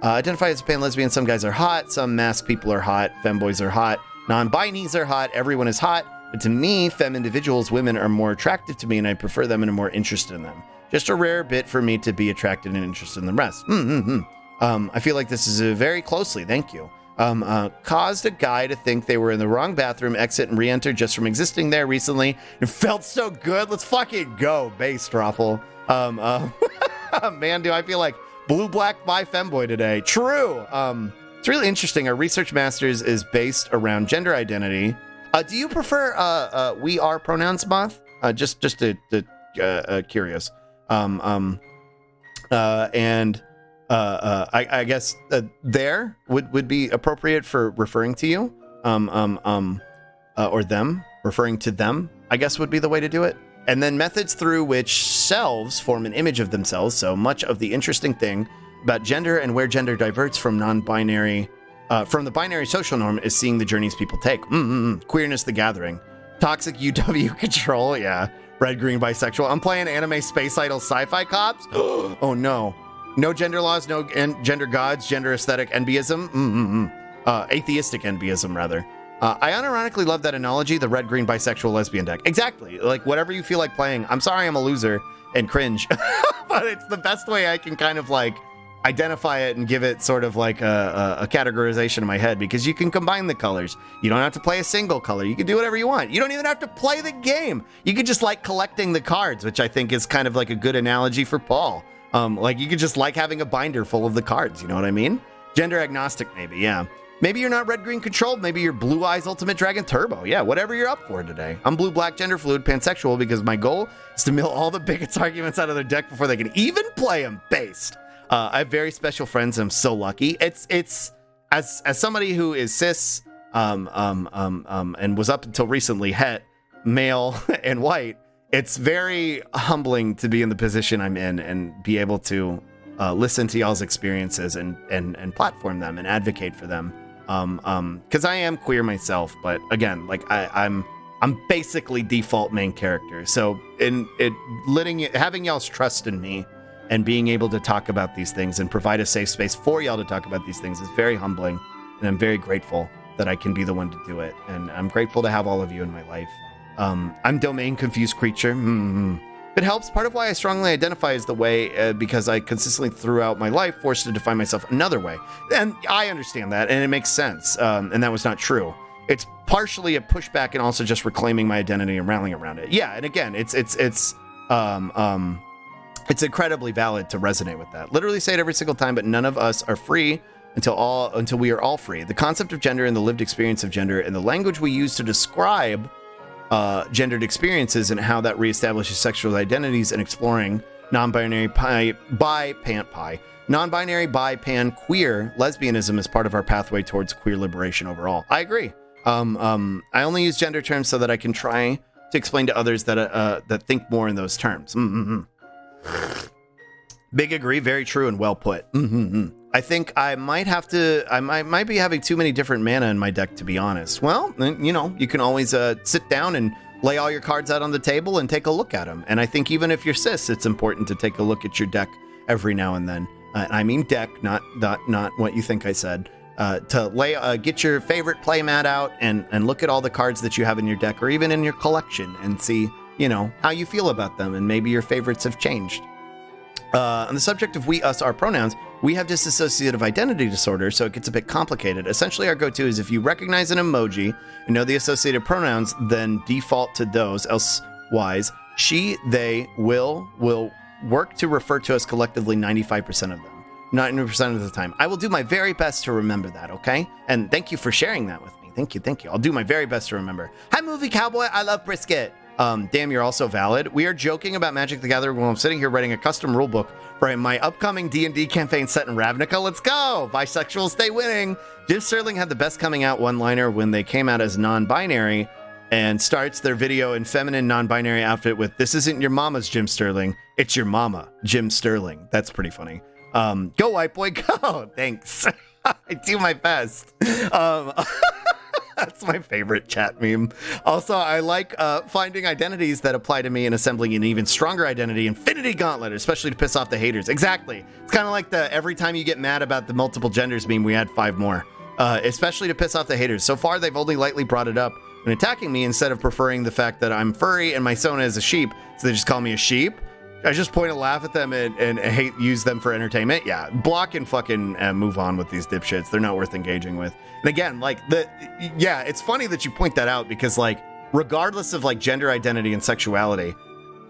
Identify as a pan lesbian. Some guys are hot. Some masc people are hot. Femboys are hot. Non-binies are hot. Everyone is hot. But to me, femme individuals, women are more attractive to me, and I prefer them and am more interested in them. Just a rare bit for me to be attracted and interested in the rest. I feel like this is very closely, thank you. Caused a guy to think they were in the wrong bathroom, exit and re-enter just from existing there recently. It felt so good. Let's fucking go, base Stroffle. Man, do I feel like blue-black bi femboy today. True. It's really interesting. Our research masters is based around gender identity. Do you prefer we are pronouns, Moth? Just curious. I guess there would be appropriate for referring to you, or them, referring to them, I guess would be the way to do it. And then methods through which selves form an image of themselves. So much of the interesting thing about gender and where gender diverts from non-binary, from the binary social norm is seeing the journeys people take. Queerness, the gathering. Toxic UW control, yeah. Red, green, bisexual. I'm playing anime space idol sci-fi cops. Oh no. No gender laws, no gender gods, gender aesthetic enbyism. Atheistic enbyism, rather. I unironically love that analogy, the red, green, bisexual, lesbian deck. Exactly. Like, whatever you feel like playing. I'm sorry I'm a loser and cringe, but it's the best way I can kind of like identify it and give it sort of like a categorization in my head, because you can combine the colors. You don't have to play a single color. You can do whatever you want. You don't even have to play the game. You can just like collecting the cards, which I think is kind of like a good analogy for Paul. Like you could just like having a binder full of the cards. You know what I mean? Gender agnostic, maybe. Yeah. Maybe you're not red, green controlled. Maybe you're Blue Eyes Ultimate Dragon Turbo. Yeah, whatever you're up for today. I'm blue, black, gender fluid, pansexual, because my goal is to mill all the bigots arguments out of their deck before they can even play them based. I have very special friends. I'm so lucky. It's as somebody who is cis, and was up until recently het, male, and white. It's very humbling to be in the position I'm in and be able to listen to y'all's experiences and platform them and advocate for them. Because I am queer myself, but again, like I'm basically default main character. So having y'all's trust in me and being able to talk about these things and provide a safe space for y'all to talk about these things is very humbling, and I'm very grateful that I can be the one to do it. And I'm grateful to have all of you in my life. I'm domain confused creature. It helps. Part of why I strongly identify as the way, because I consistently throughout my life forced to define myself another way. And I understand that, and it makes sense. And that was not true. It's partially a pushback and also just reclaiming my identity and rallying around it. Yeah, and again, it's incredibly valid to resonate with that. Literally say it every single time, but none of us are free until we are all free. The concept of gender and the lived experience of gender and the language we use to describe gendered experiences and how that reestablishes sexual identities and exploring non-binary non-binary bi pan queer lesbianism as part of our pathway towards queer liberation overall. I agree. I only use gender terms so that I can try to explain to others that think more in those terms. Big agree, very true and well put. I think I might be having too many different mana in my deck, to be honest. Well, you know, you can always sit down and lay all your cards out on the table and take a look at them. And I think even if you're cis, it's important to take a look at your deck every now and then. I mean deck, not what you think I said. To get your favorite playmat out and look at all the cards that you have in your deck or even in your collection and see, you know, how you feel about them, and maybe your favorites have changed. On the subject of we, us, our pronouns, we have dissociative identity disorder, so it gets a bit complicated. Essentially, our go-to is if you recognize an emoji and know the associated pronouns, then default to those, elsewise, she, they, will work to refer to us collectively 95% of them. 90% of the time. I will do my very best to remember that, okay? And thank you for sharing that with me. Thank you. I'll do my very best to remember. Hi, Movie Cowboy. I love brisket. Damn, you're also valid. We are joking about Magic the Gathering while I'm sitting here writing a custom rulebook for my upcoming D&D campaign set in Ravnica. Let's go! Bisexuals stay winning! Jim Sterling had the best coming out one-liner when they came out as non-binary and starts their video in feminine non-binary outfit with, "This isn't your mama's Jim Sterling, it's your mama, Jim Sterling." That's pretty funny. Go, white boy, go! Thanks. I do my best. That's my favorite chat meme. Also, I like finding identities that apply to me and assembling an even stronger identity, Infinity Gauntlet, especially to piss off the haters. Exactly. It's kind of like the every time you get mad about the multiple genders meme, we add 5 more. Especially to piss off the haters. So far, they've only lightly brought it up when attacking me instead of preferring the fact that I'm furry and my Sona is a sheep, so they just call me a sheep. I just point and laugh at them and use them for entertainment. Yeah, block and fucking move on with these dipshits. They're not worth engaging with. And again, like it's funny that you point that out because like, regardless of like gender identity and sexuality,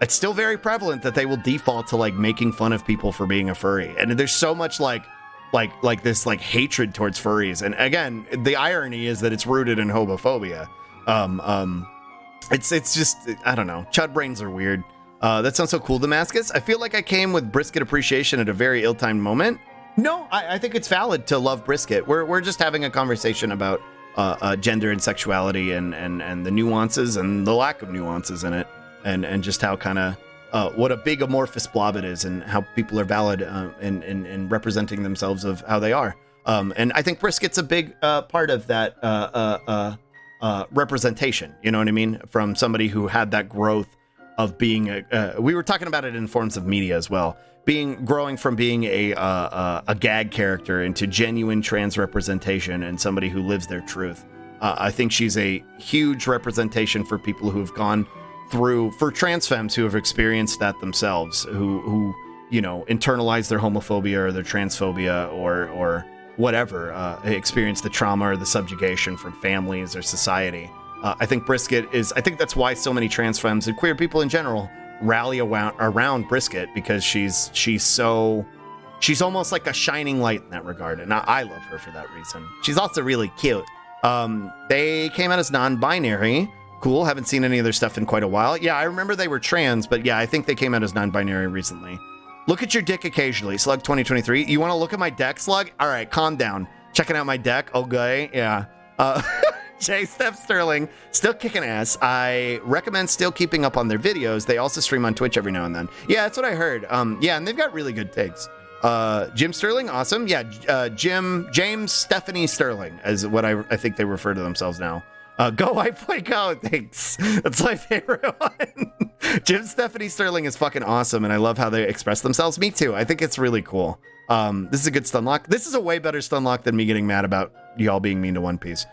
it's still very prevalent that they will default to like making fun of people for being a furry. And there's so much like this like hatred towards furries. And again, the irony is that it's rooted in homophobia. It's just, I don't know. Chud brains are weird. That sounds so cool, Damascus. I feel like I came with brisket appreciation at a very ill-timed moment. No, I think it's valid to love brisket. We're just having a conversation about gender and sexuality and the nuances and the lack of nuances in it, and just how kind of what a big amorphous blob it is, and how people are valid in representing themselves of how they are. And I think brisket's a big part of that representation. You know what I mean? From somebody who had that growth of being we were talking about it in forms of media as well, growing from being a gag character into genuine trans representation and somebody who lives their truth. I think she's a huge representation for people who have gone through, for trans femmes who have experienced that themselves, who internalize their homophobia or their transphobia or whatever, experience the trauma or the subjugation from families or society. I think that's why so many trans femmes and queer people in general rally around Brisket, because she's almost like a shining light in that regard, and I love her for that reason. She's also really cute. They came out as non-binary. Cool, haven't seen any of their stuff in quite a while. Yeah, I remember they were trans, but yeah, I think they came out as non-binary recently. Look at your dick occasionally, Slug 2023. You want to look at my deck, Slug? All right, calm down. Checking out my deck, okay, yeah. J. Steph Sterling, still kicking ass. I recommend still keeping up on their videos. They also stream on Twitch every now and then. Yeah, that's what I heard. Yeah, and they've got really good takes. Jim Sterling, awesome. Yeah, James Stephanie Sterling is what I think they refer to themselves now. Go, I play Go, thanks. That's my favorite one. Jim Stephanie Sterling is fucking awesome, and I love how they express themselves. Me too. I think it's really cool. This is a good stun lock. This is a way better stun lock than me getting mad about y'all being mean to One Piece.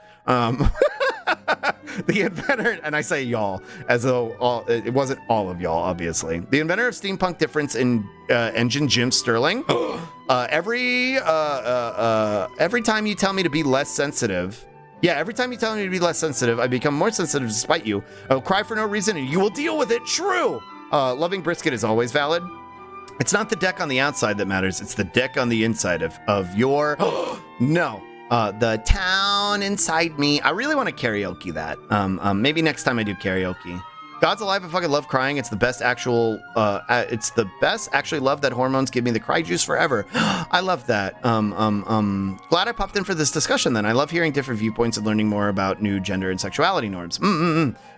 The inventor, and I say y'all as though it wasn't all of y'all, obviously. The inventor of steampunk difference in engine, Jim Sterling. Every time you tell me to be less sensitive, every time you tell me to be less sensitive, I become more sensitive despite you. I will cry for no reason, and you will deal with it. True. Loving Brisket is always valid. It's not the deck on the outside that matters. It's the deck on the inside of your... No. The town inside me. I really want to karaoke that. Maybe next time I do karaoke. God's alive. I fucking love crying. It's the best actually love that hormones give me the cry juice forever. I love that. Glad I popped in for this discussion then. I love hearing different viewpoints and learning more about new gender and sexuality norms.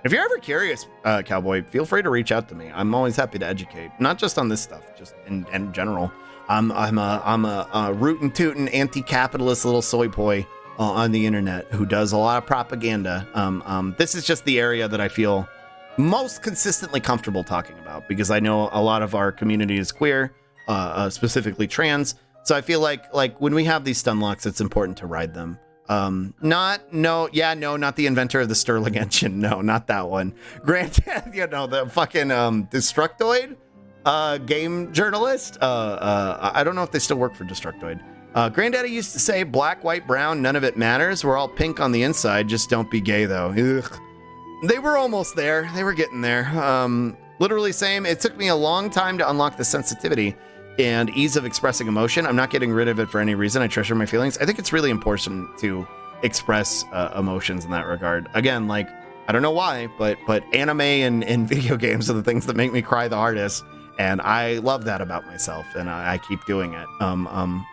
If you're ever curious, Cowboy, feel free to reach out to me. I'm always happy to educate, not just on this stuff, just in general. I'm a rootin' tootin' anti-capitalist little soy boy on the internet who does a lot of propaganda. This is just the area that I feel most consistently comfortable talking about, because I know a lot of our community is queer, specifically trans. So I feel like when we have these stun locks, it's important to ride them. Not the inventor of the Sterling engine. No, not that one. Granted, the fucking Destructoid game journalist. I don't know if they still work for Destructoid. Granddaddy used to say, black, white, brown, none of it matters. We're all pink on the inside. Just don't be gay, though. Ugh. They were almost there. They were getting there. Literally same. It took me a long time to unlock the sensitivity and ease of expressing emotion. I'm not getting rid of it for any reason. I treasure my feelings. I think it's really important to express emotions in that regard. Again, I don't know why, but anime and video games are the things that make me cry the hardest. And I love that about myself, and I keep doing it.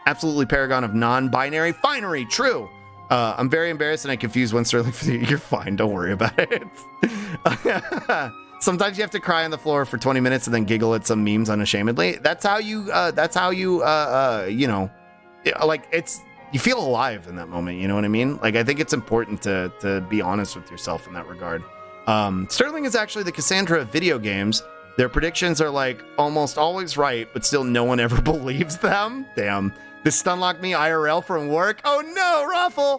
Absolutely paragon of non-binary finery, true. I'm very embarrassed and I confuse one Sterling for you. You're fine, don't worry about it. Sometimes you have to cry on the floor for 20 minutes and then giggle at some memes unashamedly. That's how you you feel alive in that moment, you know what I mean? I think it's important to be honest with yourself in that regard. Sterling is actually the Cassandra of video games. Their predictions are almost always right, but still no one ever believes them. Damn. This stunlocked me IRL from work. Oh no, Raffle!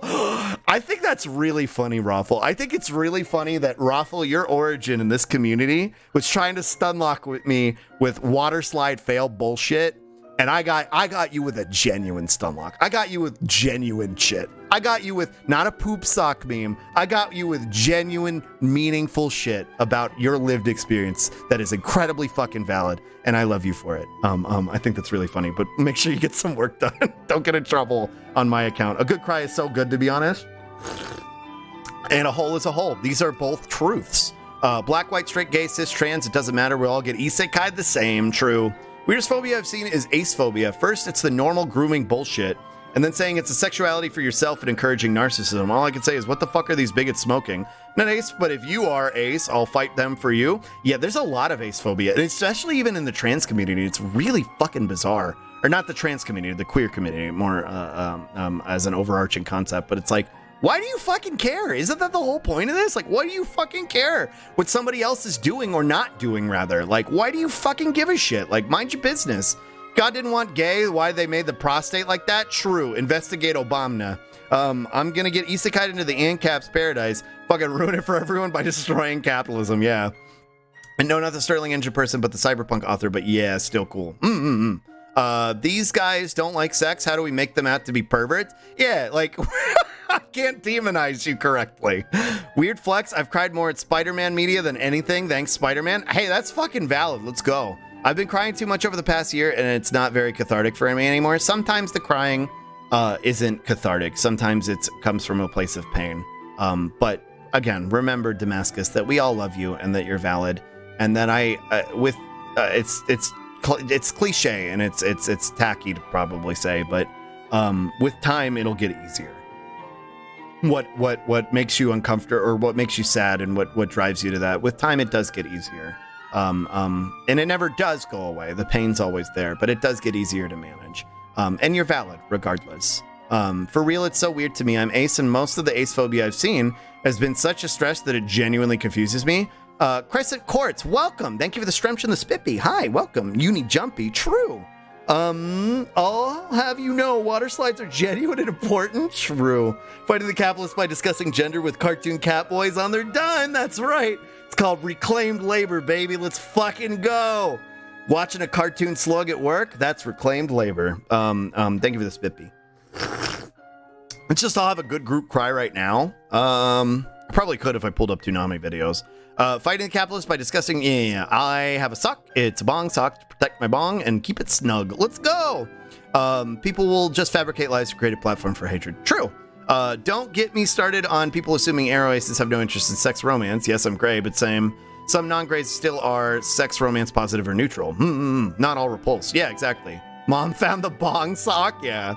I think that's really funny, Raffle. I think it's really funny that, Raffle, your origin in this community was trying to stunlock with me with water slide fail bullshit. And I got you with a genuine stunlock. I got you with genuine shit. I got you with not a poop sock meme. I got you with genuine, meaningful shit about your lived experience that is incredibly fucking valid, and I love you for it. I think that's really funny, but make sure you get some work done. Don't get in trouble on my account. A good cry is so good, to be honest. And a hole is a hole. These are both truths. Black, white, straight, gay, cis, trans, it doesn't matter. We all get isekai'd the same. True. Weirdest phobia I've seen is ace phobia. First, it's the normal grooming bullshit, and then saying it's a sexuality for yourself and encouraging narcissism. All I can say is, what the fuck are these bigots smoking? Not ace, but if you are ace, I'll fight them for you. Yeah, there's a lot of ace phobia, and especially even in the trans community. It's really fucking bizarre. Or not the trans community, the queer community, more as an overarching concept, but it's Why do you fucking care? Isn't that the whole point of this? Like, why do you fucking care what somebody else is doing or not doing, rather? Like, why do you fucking give a shit? Like, mind your business. God didn't want gay. Why they made the prostate like that? True. Investigate Obama. I'm gonna get isekai'd into the ANCAP's paradise. Fucking ruin it for everyone by destroying capitalism. Yeah. And no, not the Sterling Engine person, but the cyberpunk author. But yeah, still cool. These guys don't like sex. How do we make them out to be perverts? Yeah, like, I can't demonize you correctly. Weird flex. I've cried more at Spider-Man media than anything. Thanks, Spider-Man. Hey, that's fucking valid. Let's go. I've been crying too much over the past year, and it's not very cathartic for me anymore. Sometimes the crying isn't cathartic. Sometimes it comes from a place of pain. But again, remember, Damascus, that we all love you and that you're valid, and that it's cliche and it's tacky to probably say, but with time it'll get easier. What makes you uncomfortable or what makes you sad and what drives you to that, with time it does get easier. And it never does go away. The pain's always there, but it does get easier to manage. And you're valid regardless. For real, it's so weird to me. I'm ace, and most of the ace phobia I've seen has been such a stress that it genuinely confuses me. Crescent Quartz, welcome. Thank you for the Stremch and the Spippy. Hi, welcome. Uni Jumpy, true. I'll have you know, water slides are genuine and important. True. Fighting the capitalists by discussing gender with cartoon catboys on their dime. That's right. It's called reclaimed labor, baby. Let's fucking go. Watching a cartoon slug at work, that's reclaimed labor. Thank you for the Spippy. Let's just all have a good group cry right now. I probably could if I pulled up Toonami videos. Fighting the capitalists by discussing, I have a sock. It's a bong sock to protect my bong and keep it snug. Let's go. People will just fabricate lies to create a platform for hatred. True. Don't get me started on people assuming arrow aces have no interest in sex romance. Yes, I'm gray, but same. Some non-grays still are sex romance positive or neutral. Not all repulsed. Yeah, exactly. Mom found the bong sock. Yeah.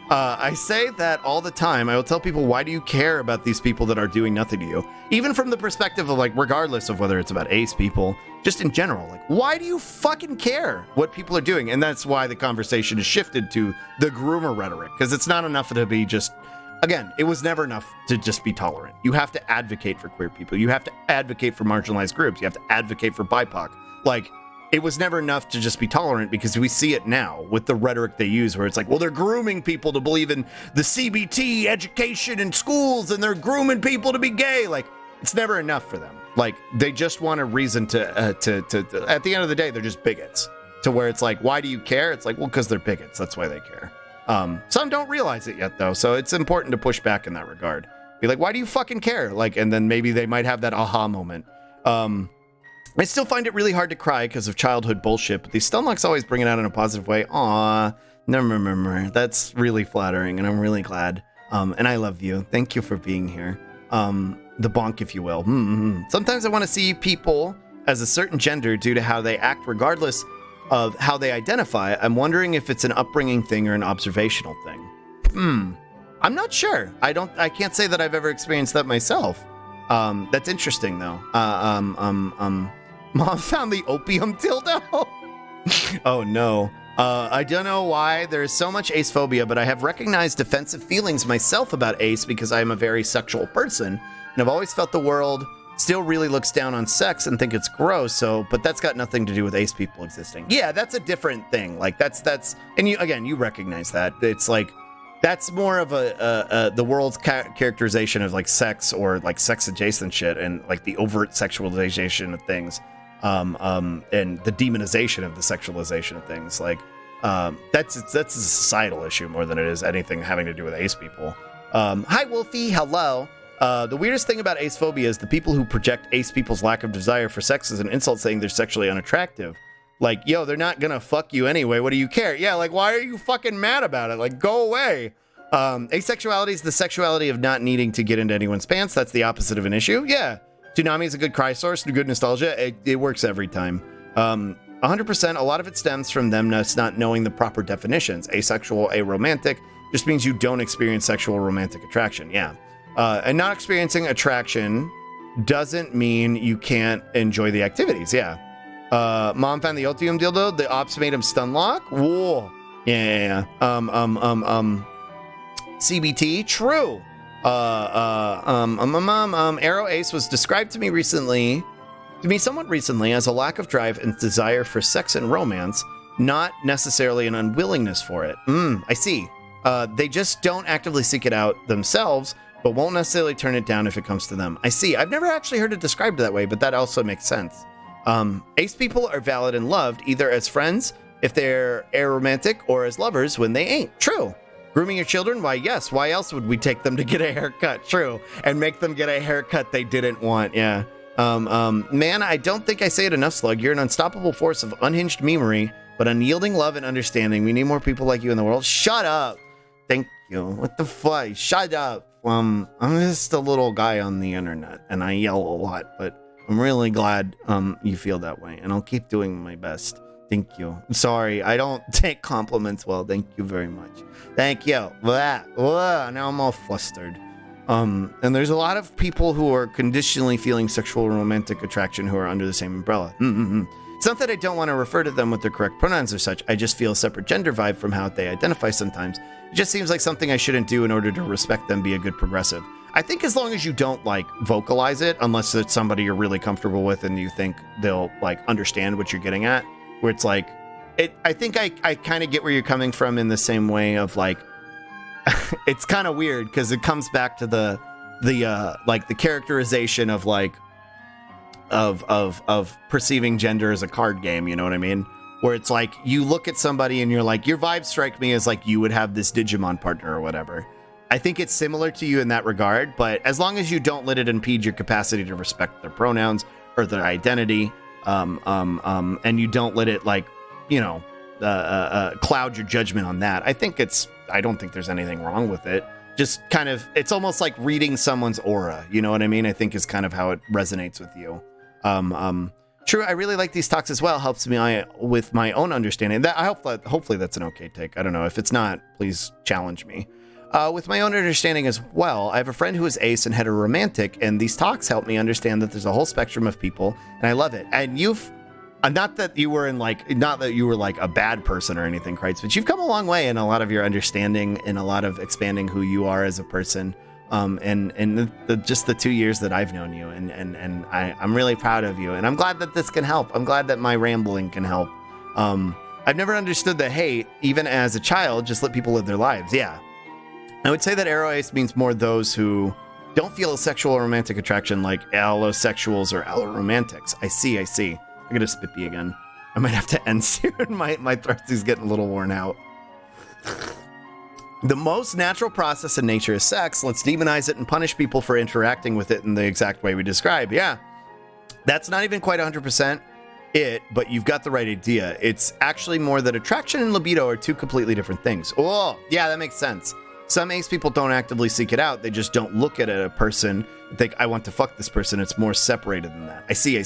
I say that all the time. I will tell people, why do you care about these people that are doing nothing to you? Even from the perspective of, like, regardless of whether it's about ace people, just in general, like, why do you fucking care what people are doing? And that's why the conversation is shifted to the groomer rhetoric, because it's not enough to be just, again, it was never enough to just be tolerant. You have to advocate for queer people. You have to advocate for marginalized groups. You have to advocate for BIPOC. Like, it was never enough to just be tolerant, because we see it now with the rhetoric they use where it's like, well, they're grooming people to believe in the CBT education in schools and they're grooming people to be gay. Like, it's never enough for them. Like, they just want a reason to at the end of the day, they're just bigots, to where it's like, why do you care? It's like, well, because they're bigots. That's why they care. Some don't realize it yet, though. So it's important to push back in that regard. Be like, why do you fucking care? Like, and then maybe they might have that aha moment. I still find it really hard to cry because of childhood bullshit, but these stunlocks always bring it out in a positive way. Aw, no, that's really flattering, and I'm really glad. And I love you. Thank you for being here. The bonk, if you will. Sometimes I want to see people as a certain gender due to how they act, regardless of how they identify. I'm wondering if it's an upbringing thing or an observational thing. I'm not sure. I can't say that I've ever experienced that myself. That's interesting though. Mom found the opium dildo. Oh no. I don't know why there is so much ace phobia, but I have recognized defensive feelings myself about ace because I am a very sexual person, and I've always felt the world still really looks down on sex and think it's gross. But that's got nothing to do with ace people existing. Yeah, that's a different thing. Like that's, and you recognize that. It's like, that's more of the world's characterization of like sex or like sex adjacent shit and like the overt sexualization of things. And the demonization of the sexualization of things. Like, that's a societal issue more than it is anything having to do with ace people. Hi, Wolfie. Hello. The weirdest thing about ace phobia is the people who project ace people's lack of desire for sex as an insult, saying they're sexually unattractive. Like, yo, they're not gonna fuck you anyway. What do you care? Yeah, like, why are you fucking mad about it? Like, go away. Asexuality is the sexuality of not needing to get into anyone's pants. That's the opposite of an issue. Yeah. Toonami is a good cry source, good nostalgia. It works every time. 100%, a lot of it stems from them not knowing the proper definitions. Asexual, aromantic, just means you don't experience sexual romantic attraction. Yeah. And not experiencing attraction doesn't mean you can't enjoy the activities. Yeah. Mom found the opium dildo. The ops made him stun lock. Whoa. Yeah. CBT. True. Arrow Ace was described to me somewhat recently as a lack of drive and desire for sex and romance, not necessarily an unwillingness for it. I see. They just don't actively seek it out themselves, but won't necessarily turn it down if it comes to them. I see. I've never actually heard it described that way, but that also makes sense. Ace people are valid and loved either as friends if they're aromantic or as lovers when they ain't. True. Grooming your children? Why, yes. Why else would we take them to get a haircut? True. And make them get a haircut they didn't want. Yeah. Man, I don't think I say it enough, Slug. You're an unstoppable force of unhinged memery, but unyielding love and understanding. We need more people like you in the world. Shut up. Thank you. What the fuck? Shut up. I'm just a little guy on the internet, and I yell a lot, but I'm really glad you feel that way, and I'll keep doing my best. Thank you. I'm sorry, I don't take compliments well. Thank you very much. Thank you. Now I'm all flustered. And there's a lot of people who are conditionally feeling sexual and romantic attraction who are under the same umbrella. It's not that I don't want to refer to them with their correct pronouns or such. I just feel a separate gender vibe from how they identify sometimes. It just seems like something I shouldn't do in order to respect them, be a good progressive. I think as long as you don't like vocalize it, unless it's somebody you're really comfortable with and you think they'll like understand what you're getting at, where it's like, I think I kind of get where you're coming from in the same way of like, it's kind of weird because it comes back to the characterization of like, of perceiving gender as a card game, you know what I mean? Where it's like, you look at somebody and you're like, your vibes strike me as like you would have this Digimon partner or whatever. I think it's similar to you in that regard, but as long as you don't let it impede your capacity to respect their pronouns or their identity, and you don't let it like, you know, cloud your judgment on that, I don't think there's anything wrong with it. Just kind of, it's almost like reading someone's aura, you know what I mean? I think is kind of how it resonates with you. True, I really like these talks as well. Helps me with my own understanding. That hopefully that's an okay take. I don't know. If it's not, please challenge me. With my own understanding as well, I have a friend who is ace and heteroromantic, and these talks help me understand that there's a whole spectrum of people, and I love it. And you've, not that you were like a bad person or anything, Kreitz, but you've come a long way in a lot of your understanding and a lot of expanding who you are as a person. And just the 2 years that I've known you, and I'm really proud of you, and I'm glad that this can help. I'm glad that my rambling can help. I've never understood the hate, even as a child, just let people live their lives. Yeah. I would say that Arrow Ace means more those who don't feel a sexual or romantic attraction like allosexuals or alloromantics. I see. I'm gonna spit pee again. I might have to end soon. My throat is getting a little worn out. The most natural process in nature is sex. Let's demonize it and punish people for interacting with it in the exact way we describe. Yeah, that's not even quite 100% it, but you've got the right idea. It's actually more that attraction and libido are two completely different things. Oh, yeah, that makes sense. Some ace people don't actively seek it out. They just don't look at a person and think, I want to fuck this person. It's more separated than that. I see.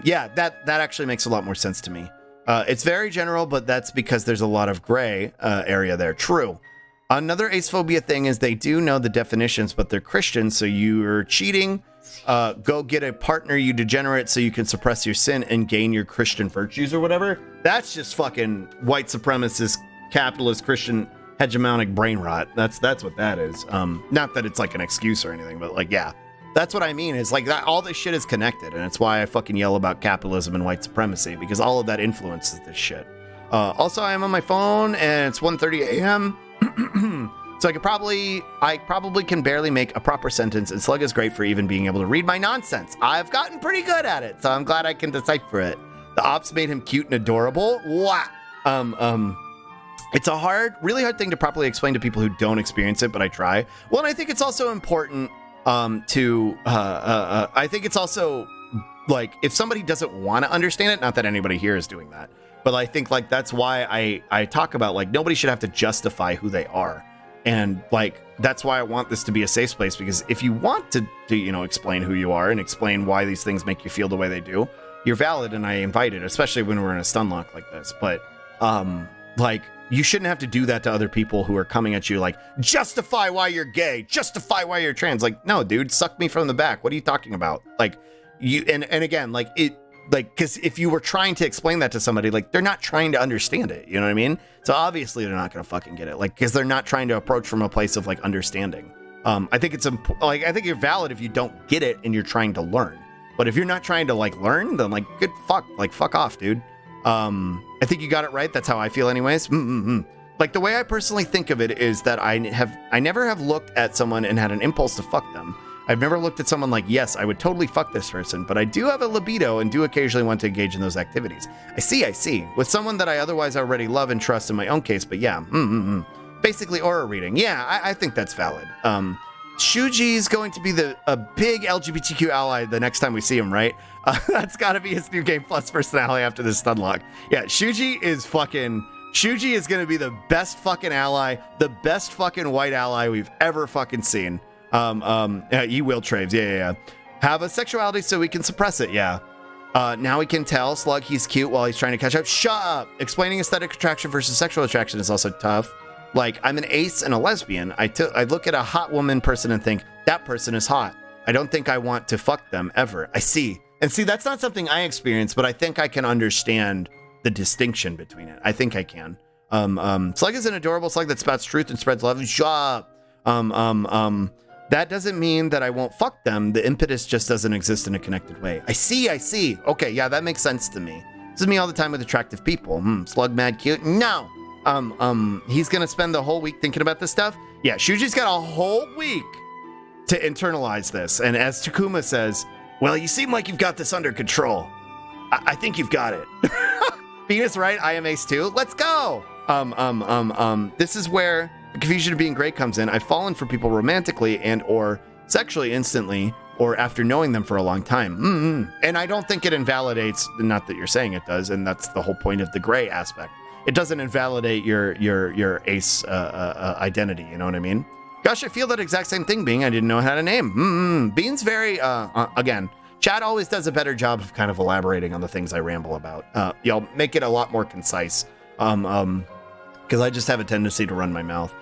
Yeah, that actually makes a lot more sense to me. It's very general, but that's because there's a lot of gray area there. True. Another ace phobia thing is they do know the definitions, but they're Christian, so you're cheating. Go get a partner, you degenerate, so you can suppress your sin and gain your Christian virtues or whatever. That's just fucking white supremacist, capitalist, Christian hegemonic brain rot. That's what that is. Not that it's like an excuse or anything, but like, yeah, that's what I mean. Is like that, all this shit is connected, and it's why I fucking yell about capitalism and white supremacy, because all of that influences this shit. Also, I am on my phone, and it's 1:30 a.m. So I probably can barely make a proper sentence, and Slug is great for even being able to read my nonsense. I've gotten pretty good at it, so I'm glad I can decipher it. The ops made him cute and adorable. Wow. It's a really hard thing to properly explain to people who don't experience it, but I try. Well, and I think it's also important I think it's also like, if somebody doesn't want to understand it, not that anybody here is doing that, but I think like that's why I talk about like nobody should have to justify who they are. And like, that's why I want this to be a safe place, because if you want to you know, explain who you are and explain why these things make you feel the way they do, you're valid, and I invite it, especially when we're in a stun lock like this. But like, you shouldn't have to do that to other people who are coming at you like, justify why you're gay, justify why you're trans. Like, no, dude, suck me from the back. What are you talking about? Like, you, and again, like it, like, because if you were trying to explain that to somebody, like, they're not trying to understand it, you know what I mean? So obviously they're not gonna fucking get it, like, because they're not trying to approach from a place of like understanding. I think it's like, I think you're valid if you don't get it and you're trying to learn. But if you're not trying to like learn, then like good fuck off, dude. I think you got it right. That's how I feel anyways. Like the way I personally think of it is that I never have looked at someone and had an impulse to fuck them. I've never looked at someone like, yes, I would totally fuck this person, but I do have a libido and do occasionally want to engage in those activiits. I see. With someone that I otherwise already love and trust in my own case, but yeah, basically aura reading. Yeah, I think that's valid. Shuji's going to be a big LGBTQ ally the next time we see him, right? That's got to be his new Game Plus personality after this stunlock. Yeah, Shuji is going to be the best fucking ally, the best fucking white ally we've ever fucking seen. You will, Traves. Yeah. Have a sexuality so we can suppress it. Yeah. Now we can tell Slug he's cute while he's trying to catch up. Shut up. Explaining aesthetic attraction versus sexual attraction is also tough. Like, I'm an ace and a lesbian. I look at a hot woman person and think, that person is hot. I don't think I want to fuck them ever. I see. And see, that's not something I experience, but I think I can understand the distinction between it. I think I can. Slug is an adorable slug that spouts truth and spreads love. Shut up. That doesn't mean that I won't fuck them. The impetus just doesn't exist in a connected way. I see. Okay, yeah, that makes sense to me. This is me all the time with attractive people. Slug mad cute? No. He's gonna spend the whole week thinking about this stuff. Yeah, Shuji's got a whole week to internalize this. And as Takuma says, well, you seem like you've got this under control. I think you've got it. Venus, right? I am ace too. Let's go. This is where the confusion of being great comes in. I've fallen for people romantically and or sexually instantly or after knowing them for a long time. And I don't think it invalidates, not that you're saying it does, and that's the whole point of the gray aspect. It doesn't invalidate your ace identity, you know what I mean? Gosh, I feel that exact same thing, Being. I didn't know it had a name. Bean's very, again, Chad always does a better job of kind of elaborating on the things I ramble about. Y'all make it a lot more concise. Because I just have a tendency to run my mouth.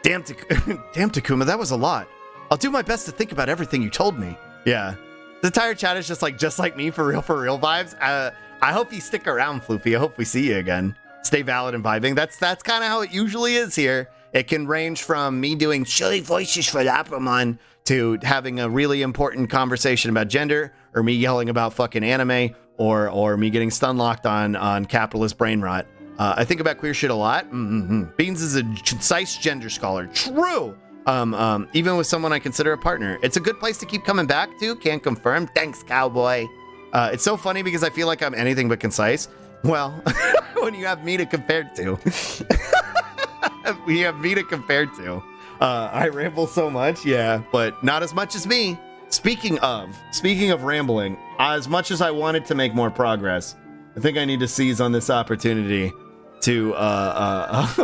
Damn, Takuma, that was a lot. I'll do my best to think about everything you told me. Yeah. The entire chat is just like me for real vibes. I hope you stick around, Floofy. I hope we see you again. Stay valid and vibing. That's kind of how it usually is here. It can range from me doing chilly voices for Lapramon to having a really important conversation about gender, or me yelling about fucking anime, or me getting stunlocked on capitalist brain rot. I think about queer shit a lot. Beans is a concise gender scholar. True. Even with someone I consider a partner. It's a good place to keep coming back to. Can't confirm. Thanks, cowboy. It's so funny because I feel like I'm anything but concise. Well, when you have me to compare to. We have me to compare to. I ramble so much, yeah, but not as much as me. Speaking of rambling, as much as I wanted to make more progress, I think I need to seize on this opportunity to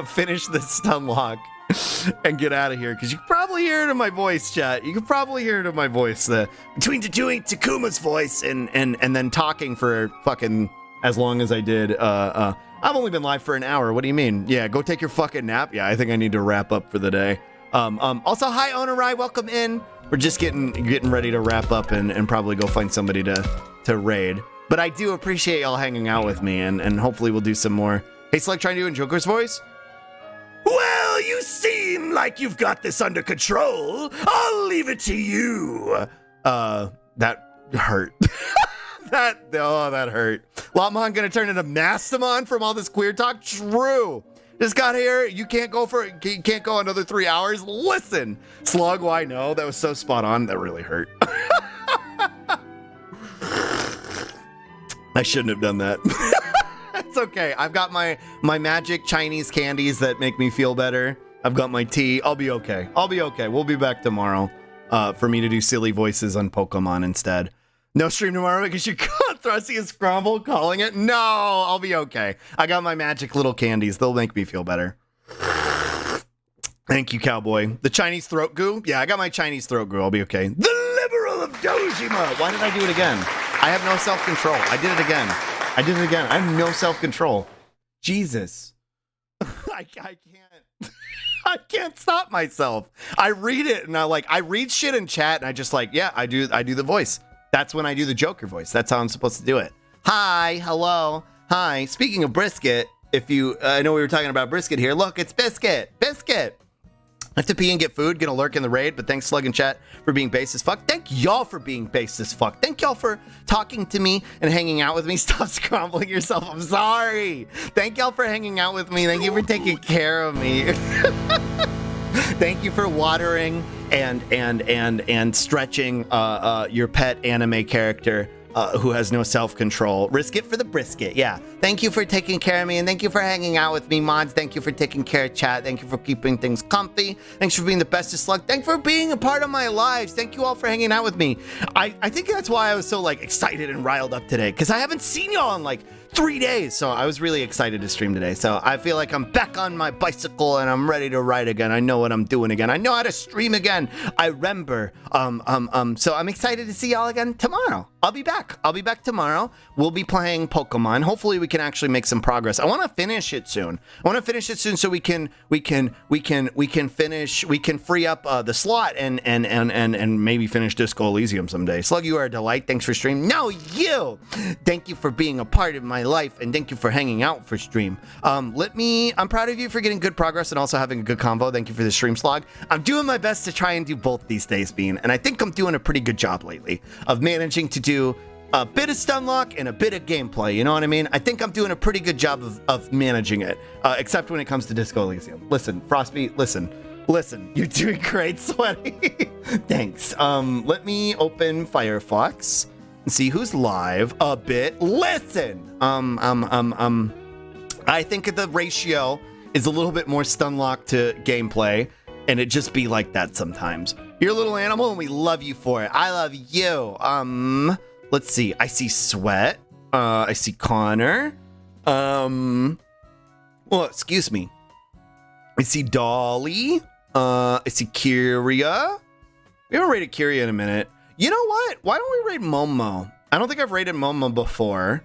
finish this stun lock and get out of here, because you can probably hear it in my voice, chat. You can probably hear it in my voice, between doing Takuma's voice and then talking for fucking as long as I did. I've only been live for an hour. What do you mean? Yeah, go take your fucking nap. Yeah, I think I need to wrap up for the day. Also, hi Onarai, welcome in. We're just getting ready to wrap up and probably go find somebody to raid. But I do appreciate y'all hanging out with me, and hopefully we'll do some more. Hey, Select, trying to do in Joker's voice? Well, you seem like you've got this under control. I'll leave it to you. That hurt. that hurt. Latmon gonna turn into Mastamon from all this queer talk? True. Just got here. You can't go another 3 hours. Listen, Slug, why no? That was so spot on. That really hurt. I shouldn't have done that. It's okay. I've got my magic Chinese candies that make me feel better. I've got my tea. I'll be okay. We'll be back tomorrow for me to do silly voices on Pokemon instead. No stream tomorrow because you caught Thrusty and Scrumble calling it? No, I'll be okay. I got my magic little candies. They'll make me feel better. Thank you, cowboy. The Chinese throat goo? Yeah, I got my Chinese throat goo. I'll be okay. The Liberal of Dojima. Why did I do it again? I have no self-control. I did it again. I have no self-control. Jesus. I can't. I can't stop myself. I read it and I read shit in chat and I just I do the voice. That's when I do the Joker voice. That's how I'm supposed to do it. Hi, hello, hi. Speaking of brisket, if you, I know we were talking about brisket here. Look, it's Biscuit. have to pee and get food, gonna lurk in the raid, but thanks Slug and Chat for being base as fuck. Thank y'all for being base as fuck. Thank y'all for talking to me and hanging out with me. Stop scrambling yourself, I'm sorry. Thank y'all for hanging out with me. Thank you for taking care of me. Thank you for watering and stretching your pet anime character who has no self-control. Risk it for the brisket, yeah. Thank you for taking care of me, and thank you for hanging out with me, mods. Thank you for taking care of chat. Thank you for keeping things comfy. Thanks for being the bestest Slug. Thanks for being a part of my lives. Thank you all for hanging out with me. I think that's why I was so like excited and riled up today, because I haven't seen y'all in like 3 days, so I was really excited to stream today. So I feel like I'm back on my bicycle and I'm ready to ride again. I know what I'm doing again. I know how to stream again. I remember. So I'm excited to see y'all again tomorrow. I'll be back. I'll be back tomorrow. We'll be playing Pokemon. Hopefully we can actually make some progress. I want to finish it soon. So we can free up the slot and maybe finish Disco Elysium someday. Slug, you are a delight. Thanks for streaming. No, you. Thank you for being a part of my life, and thank you for hanging out for stream. I'm proud of you for getting good progress and also having a good convo. Thank you for the stream, Slog. I'm doing my best to try and do both these days, Bean, and I think I'm doing a pretty good job lately of managing to do a bit of Stunlock and a bit of gameplay, you know what I mean? I think I'm doing a pretty good job of managing it, except when it comes to Disco Elysium. Listen, Frostbeat, listen, you're doing great, Sweaty. Thanks. Let me open Firefox and see who's live a bit. Listen, I think the ratio is a little bit more Stunlock to gameplay, and it just be like that sometimes. You're a little animal, and we love you for it. I love you. Let's see. I see Sweat. I see Connor. Well, excuse me. I see Dolly. I see Kyria. We haven't rated Kyria in a minute. You know what? Why don't we raid Momo? I don't think I've rated Momo before.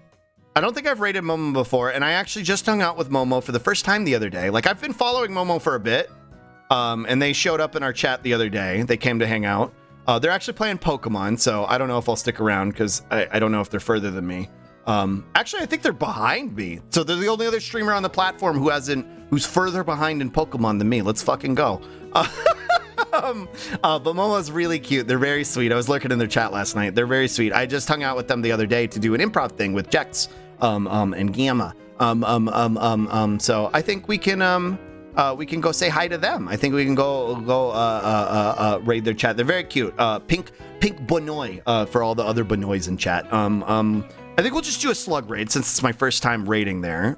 And I actually just hung out with Momo for the first time the other day. Like, I've been following Momo for a bit. And they showed up in our chat the other day. They came to hang out. They're actually playing Pokemon, so I don't know if I'll stick around because I don't know if they're further than me. Actually, I think they're behind me. So they're the only other streamer on the platform who's further behind in Pokemon than me. Let's fucking go. But Momo's really cute. They're very sweet. I was lurking in their chat last night. They're very sweet. I just hung out with them the other day to do an improv thing with Jex and Gamma. So I think we can go say hi to them. I think we can go raid their chat. They're very cute. Pink Bonoy for all the other Bonoys in chat. I think we'll just do a slug raid since it's my first time raiding there.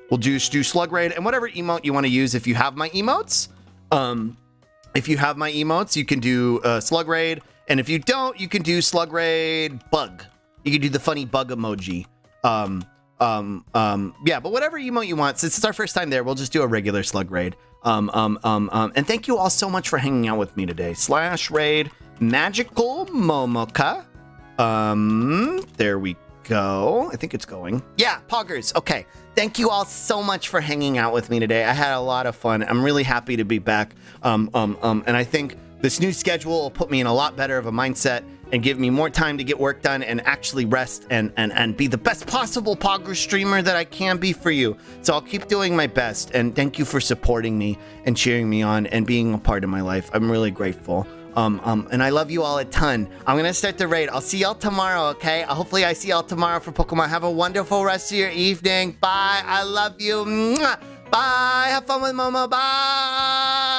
We'll just do slug raid and whatever emote you want to use. If you have my emotes, you can do slug raid. And if you don't, you can do slug raid bug. You can do the funny bug emoji. Yeah, but whatever emote you want, since it's our first time there, we'll just do a regular slug raid. And thank you all so much for hanging out with me today. /raid Magical Momoka. There we go. I think it's going. Yeah, Poggers. Okay. Thank you all so much for hanging out with me today. I had a lot of fun. I'm really happy to be back. And I think this new schedule will put me in a lot better of a mindset and give me more time to get work done and actually rest and be the best possible Pogger streamer that I can be for you. So I'll keep doing my best, and thank you for supporting me and cheering me on and being a part of my life. I'm really grateful. And I love you all a ton. I'm gonna start the raid. I'll see y'all tomorrow, okay? Hopefully I see y'all tomorrow for Pokemon. Have a wonderful rest of your evening. Bye. I love you. Mwah. Bye. Have fun with Momo. Bye.